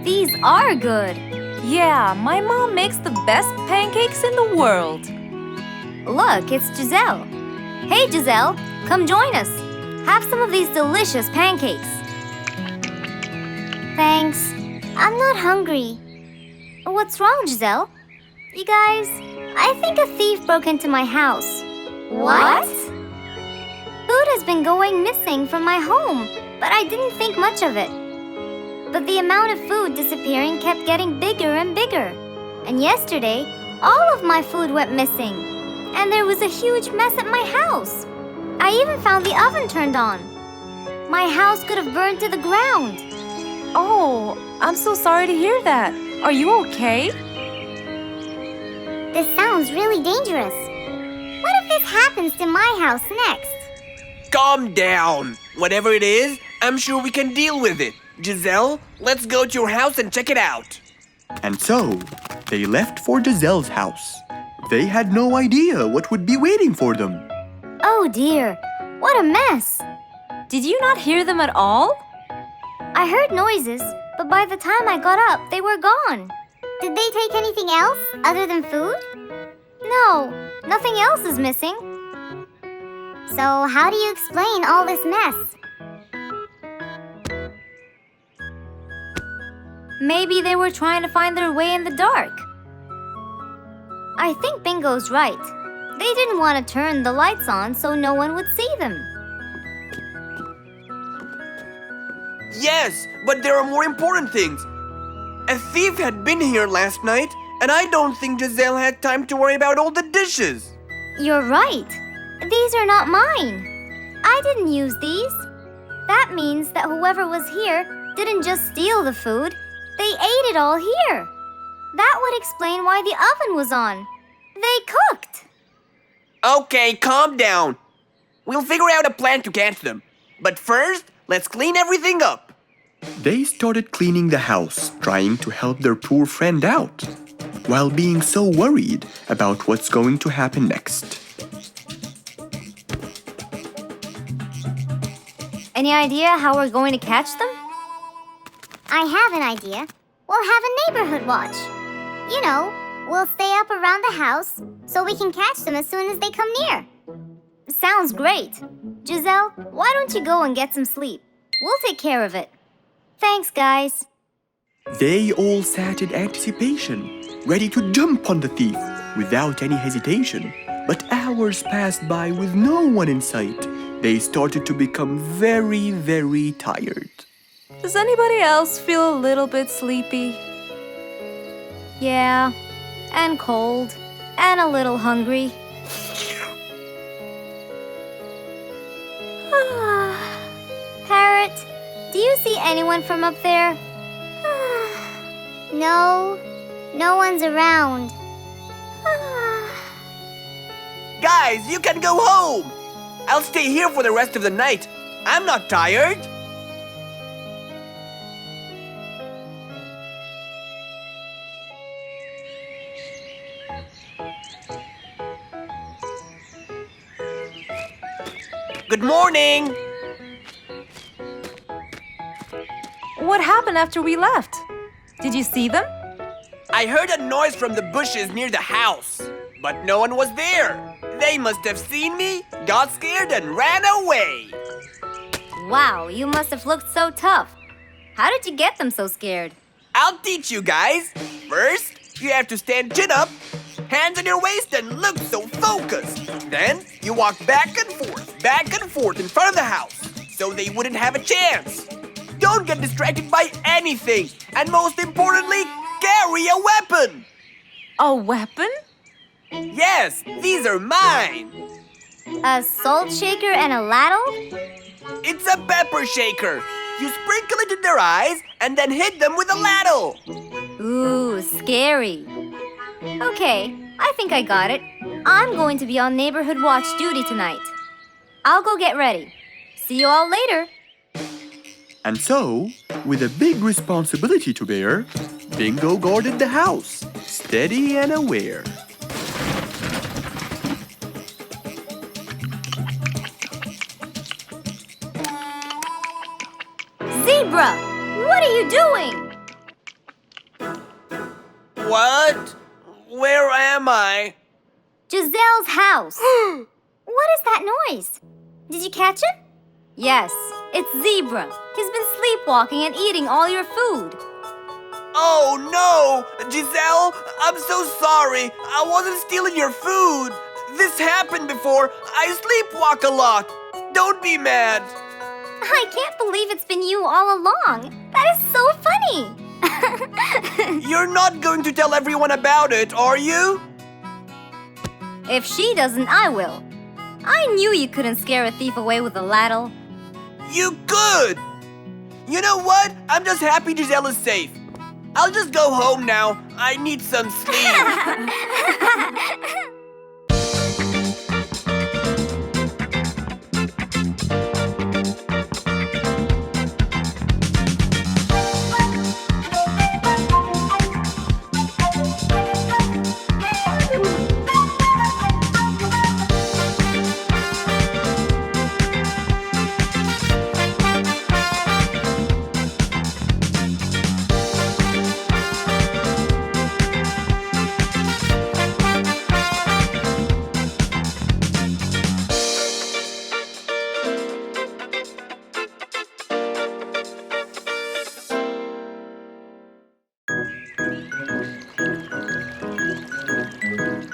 These are good. Yeah, my mom makes the best pancakes in the world. Look, it's Giselle. Hey, Giselle, come join us. Have some of these delicious pancakes. Thanks. I'm not hungry. What's wrong, Giselle? You guys, I think a thief broke into my house. What? Food has been going missing from my home, but I didn't think much of it. But the amount of food disappearing kept getting bigger and bigger. And yesterday, all of my food went missing. And there was a huge mess at my house. I even found the oven turned on. My house could have burned to the ground. Oh, I'm so sorry to hear that. Are you okay? This sounds really dangerous. What if this happens to my house next? Calm down. Whatever it is, I'm sure we can deal with it. Giselle, let's go to your house and check it out. And so, they left for Giselle's house. They had no idea what would be waiting for them. Oh dear, what a mess. Did you not hear them at all? I heard noises, but by the time I got up, they were gone. Did they take anything else other than food? No, nothing else is missing. So how do you explain all this mess? Maybe they were trying to find their way in the dark. I think Bingo's right. They didn't want to turn the lights on so no one would see them. Yes, but there are more important things. A thief had been here last night, and I don't think Giselle had time to worry about all the dishes. You're right. These are not mine. I didn't use these. That means that whoever was here didn't just steal the food. They ate it all here. That would explain why the oven was on. They cooked. Okay, calm down. We'll figure out a plan to catch them. But first, let's clean everything up. They started cleaning the house, trying to help their poor friend out, while being so worried about what's going to happen next. Any idea how we're going to catch them? I have an idea. We'll have a neighborhood watch. You know, we'll stay up around the house so we can catch them as soon as they come near. Sounds great. Giselle, why don't you go and get some sleep? We'll take care of it. Thanks, guys. They all sat in anticipation, ready to jump on the thief without any hesitation. But hours passed by with no one in sight. They started to become very, very tired. Does anybody else feel a little bit sleepy? Yeah, and cold, and a little hungry. Parrot, do you see anyone from up there? No, no one's around. Guys, you can go home. I'll stay here for the rest of the night. I'm not tired. Good morning. What happened after we left? Did you see them? I heard a noise from the bushes near the house, but no one was there. They must have seen me, got scared, and ran away. Wow, you must have looked so tough. How did you get them so scared? I'll teach you guys. First, you have to stand chin up, hands on your waist, and look so focused. Then, you walk back and forth in front of the house, so they wouldn't have a chance. Don't get distracted by anything, and most importantly, carry a weapon. A weapon? Yes, these are mine. A salt shaker and a ladle? It's a pepper shaker. You sprinkle it in their eyes and then hit them with a ladle. Ooh, scary. Okay, I think I got it. I'm going to be on neighborhood watch duty tonight. I'll go get ready. See you all later. And so, with a big responsibility to bear, Bingo guarded the house, steady and aware. Zebra, what are you doing? What? Where am I? Giselle's house. What is that noise? Did you catch him? Yes, it's Zebra. He's been sleepwalking and eating all your food. Oh no! Giselle, I'm so sorry. I wasn't stealing your food. This happened before. I sleepwalk a lot. Don't be mad. I can't believe it's been you all along. That is so funny. You're not going to tell everyone about it, are you? If she doesn't, I will. I knew you couldn't scare a thief away with a ladle. You could! You know what? I'm just happy Giselle is safe. I'll just go home now. I need some sleep.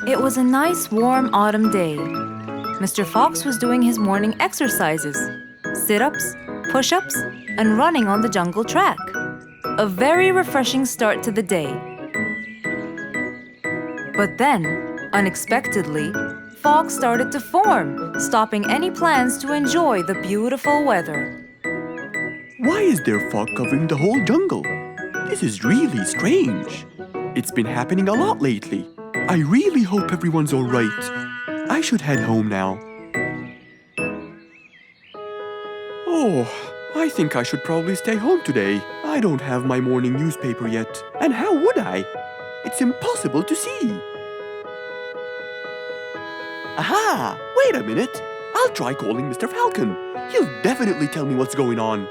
It was a nice warm autumn day. Mr. Fox was doing his morning exercises, sit-ups, push-ups, and running on the jungle track. A very refreshing start to the day. But then, unexpectedly, fog started to form, stopping any plans to enjoy the beautiful weather. Why is there fog covering the whole jungle? This is really strange. It's been happening a lot lately. I really hope everyone's all right. I should head home now. Oh, I think I should probably stay home today. I don't have my morning newspaper yet. And how would I? It's impossible to see. Aha! Wait a minute. I'll try calling Mr. Falcon. He'll definitely tell me what's going on.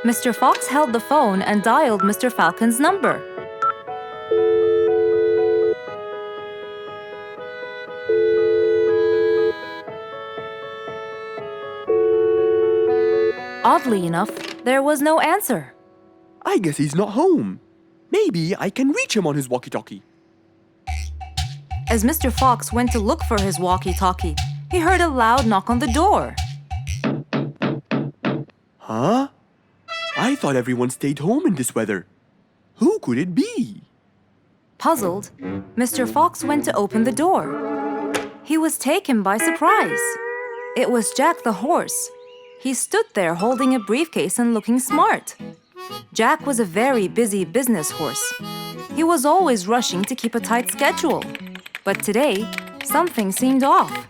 Mr. Fox held the phone and dialed Mr. Falcon's number. Oddly enough, there was no answer. I guess he's not home. Maybe I can reach him on his walkie-talkie. As Mr. Fox went to look for his walkie-talkie, he heard a loud knock on the door. Huh? I thought everyone stayed home in this weather. Who could it be? Puzzled, Mr. Fox went to open the door. He was taken by surprise. It was Jack the horse. He stood there holding a briefcase and looking smart. Jack was a very busy business horse. He was always rushing to keep a tight schedule. But today, something seemed off.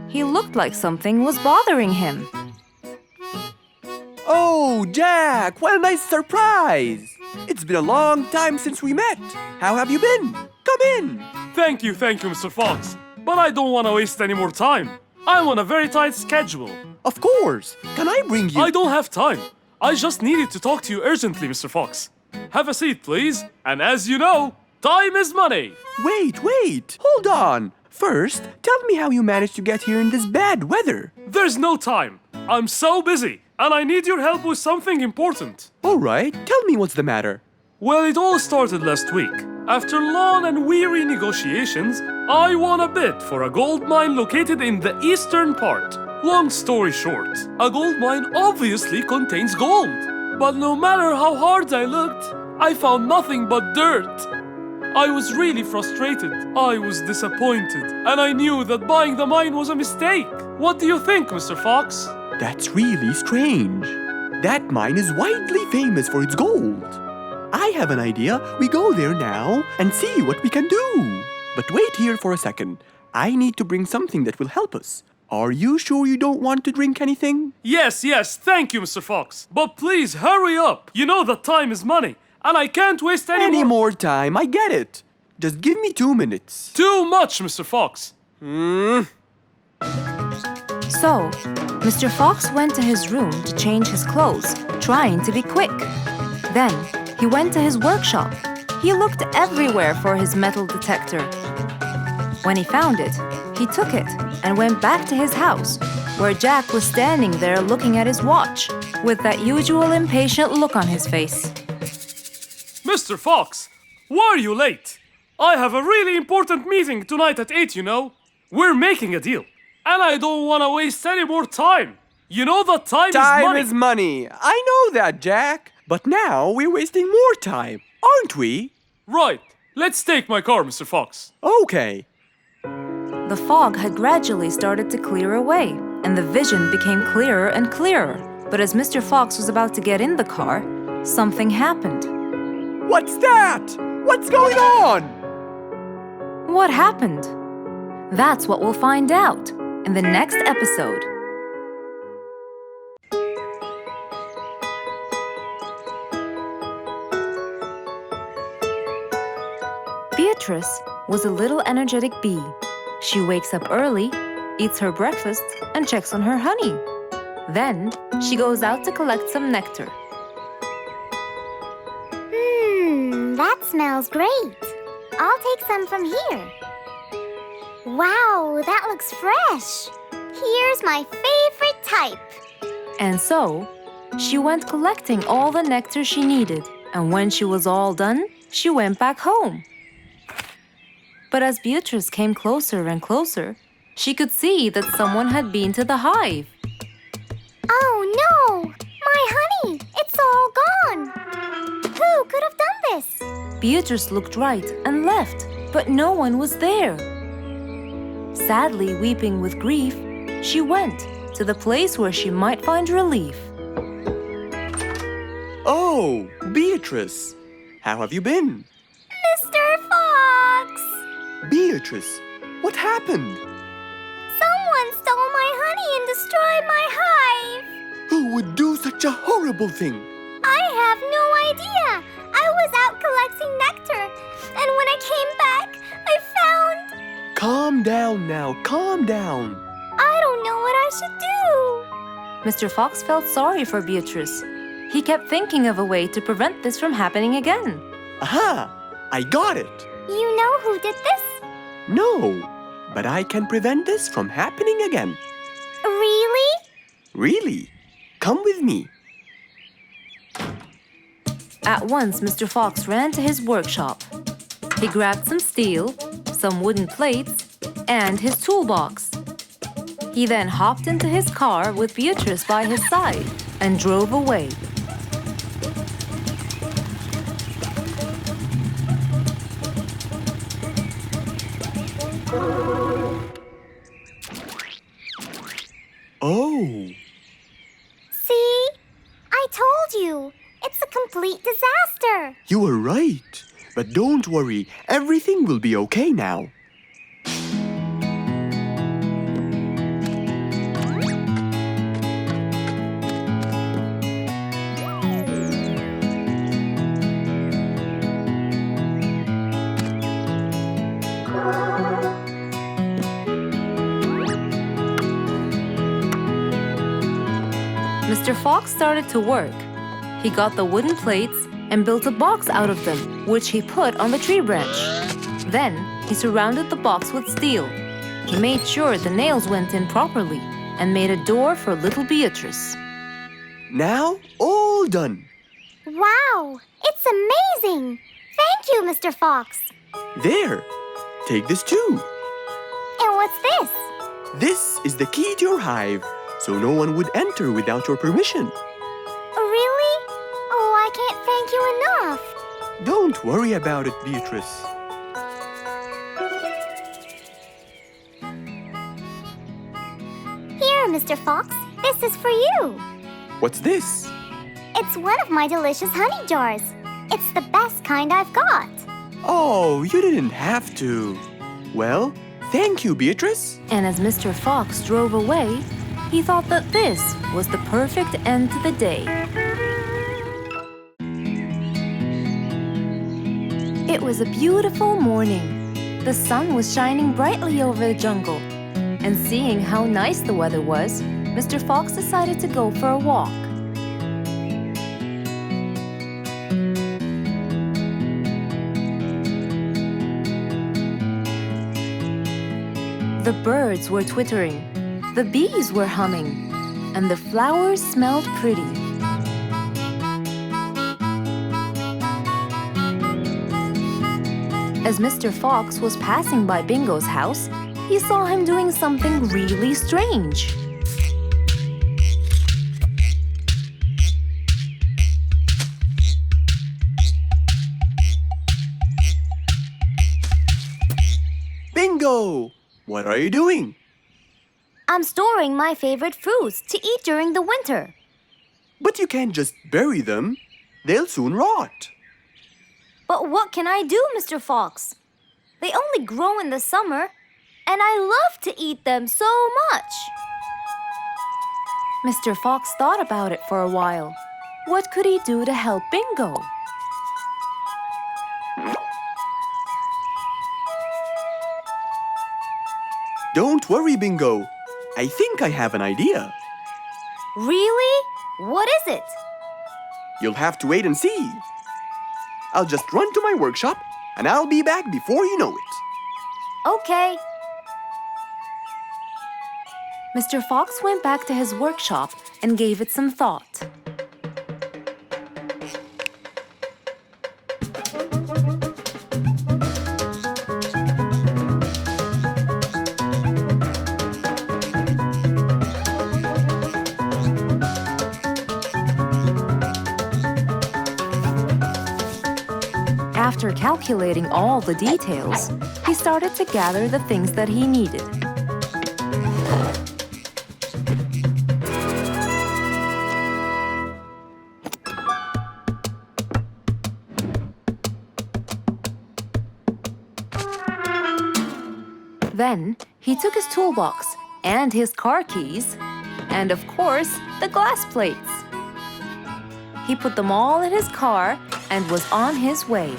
He looked like something was bothering him. Oh, Jack, what a nice surprise! It's been a long time since we met. How have you been? Come in. Thank you, Mr. Fox. But I don't want to waste any more time. I'm on a very tight schedule. Of course. Can I bring you... I don't have time. I just needed to talk to you urgently, Mr. Fox. Have a seat, please. And as you know, time is money. Wait. Hold on. First, tell me how you managed to get here in this bad weather. There's no time. I'm so busy, and I need your help with something important. All right, tell me what's the matter. Well, it all started last week. After long and weary negotiations, I won a bid for a gold mine located in the eastern part. Long story short, a gold mine obviously contains gold. But no matter how hard I looked, I found nothing but dirt. I was really frustrated. I was disappointed. And I knew that buying the mine was a mistake. What do you think, Mr. Fox? That's really strange. That mine is widely famous for its gold. I have an idea. We go there now and see what we can do. But wait here for a second. I need to bring something that will help us. Are you sure you don't want to drink anything? Yes, thank you, Mr. Fox. But please, hurry up. You know that time is money, and I can't waste any more time. I get it. Just give me 2 minutes. Too much, Mr. Fox. So, Mr. Fox went to his room to change his clothes, trying to be quick. Then, he went to his workshop. He looked everywhere for his metal detector. When he found it, he took it and went back to his house, where Jack was standing there looking at his watch, with that usual impatient look on his face. Mr. Fox, why are you late? I have a really important meeting tonight at 8, you know. We're making a deal, and I don't want to waste any more time. You know that time is money. Time is money. I know that, Jack. But now we're wasting more time, aren't we? Right. Let's take my car, Mr. Fox. Okay. The fog had gradually started to clear away, and the vision became clearer and clearer. But as Mr. Fox was about to get in the car, something happened. What's that? What's going on? What happened? That's what we'll find out in the next episode. Beatrice was a little energetic bee. She wakes up early, eats her breakfast, and checks on her honey. Then, she goes out to collect some nectar. That smells great. I'll take some from here. Wow, that looks fresh. Here's my favorite type. And so, she went collecting all the nectar she needed, and when she was all done, she went back home. But as Beatrice came closer and closer, she could see that someone had been to the hive. Oh no! My honey! It's all gone! Who could have done this? Beatrice looked right and left, but no one was there. Sadly weeping with grief, she went to the place where she might find relief. Oh, Beatrice. How have you been? Mr. Fox! Beatrice, what happened? Someone stole my honey and destroyed my hive. Who would do such a horrible thing? I have no idea. I was out collecting nectar, and when I came back, I found... Calm down now, calm down. I don't know what I should do. Mr. Fox felt sorry for Beatrice. He kept thinking of a way to prevent this from happening again. Aha! I got it. You know who did this? No, but I can prevent this from happening again. Really? Really? Come with me. At once, Mr. Fox ran to his workshop. He grabbed some steel, some wooden plates, and his toolbox. He then hopped into his car with Beatrice by his side and drove away. Oh, See? I told you. It's a complete disaster. you were right. But don't worry, everything will be okay now. Mr. Fox started to work. He got the wooden plates and built a box out of them, which he put on the tree branch. Then, he surrounded the box with steel. He made sure the nails went in properly and made a door for little Beatrice. Now, all done. Wow, it's amazing. Thank you, Mr. Fox. There, take this too. And what's this? This is the key to your hive, so no one would enter without your permission. Really? Oh, I can't thank you enough. Don't worry about it, Beatrice. Here, Mr. Fox, this is for you. What's this? It's one of my delicious honey jars. It's the best kind I've got. Oh, you didn't have to. Well, thank you, Beatrice. And as Mr. Fox drove away, he thought that this was the perfect end to the day. It was a beautiful morning. The sun was shining brightly over the jungle. And seeing how nice the weather was, Mr. Fox decided to go for a walk. The birds were twittering, the bees were humming, and the flowers smelled pretty. As Mr. Fox was passing by Bingo's house, he saw him doing something really strange. Bingo! What are you doing? I'm storing my favorite fruits to eat during the winter. But you can't just bury them. They'll soon rot. But what can I do, Mr. Fox? They only grow in the summer, and I love to eat them so much. Mr. Fox thought about it for a while. What could he do to help Bingo? Don't worry, Bingo. I think I have an idea. Really? What is it? You'll have to wait and see. I'll just run to my workshop, and I'll be back before you know it. Okay. Mr. Fox went back to his workshop and gave it some thought. After calculating all the details, he started to gather the things that he needed. Then, he took his toolbox and his car keys and of course, the glass plates. He put them all in his car and was on his way.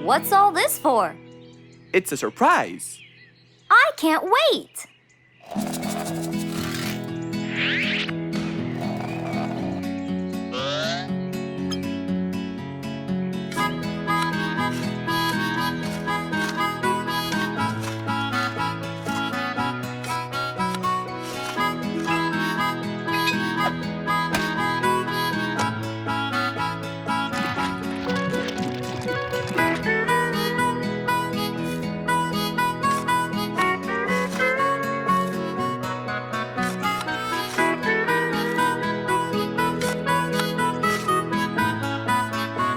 What's all this for? It's a surprise. I can't wait!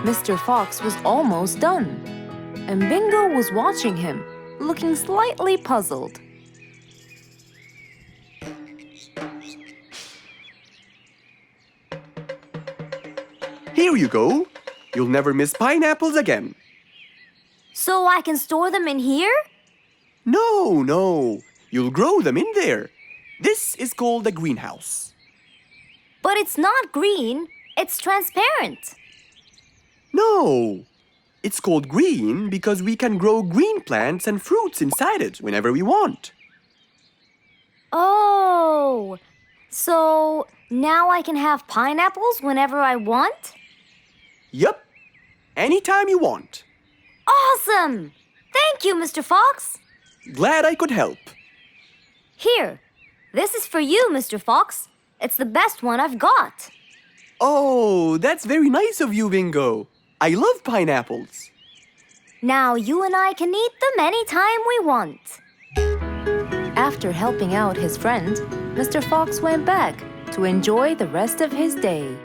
Mr. Fox was almost done, and Bingo was watching him, looking slightly puzzled. Here you go. You'll never miss pineapples again. So I can store them in here? No. You'll grow them in there. This is called a greenhouse. But it's not green, it's transparent. No. It's called green because we can grow green plants and fruits inside it whenever we want. Oh, so now I can have pineapples whenever I want? Yup. Anytime you want. Awesome! Thank you, Mr. Fox. Glad I could help. Here, this is for you, Mr. Fox. It's the best one I've got. Oh, that's very nice of you, Bingo. I love pineapples. Now you and I can eat them anytime we want. After helping out his friend, Mr. Fox went back to enjoy the rest of his day.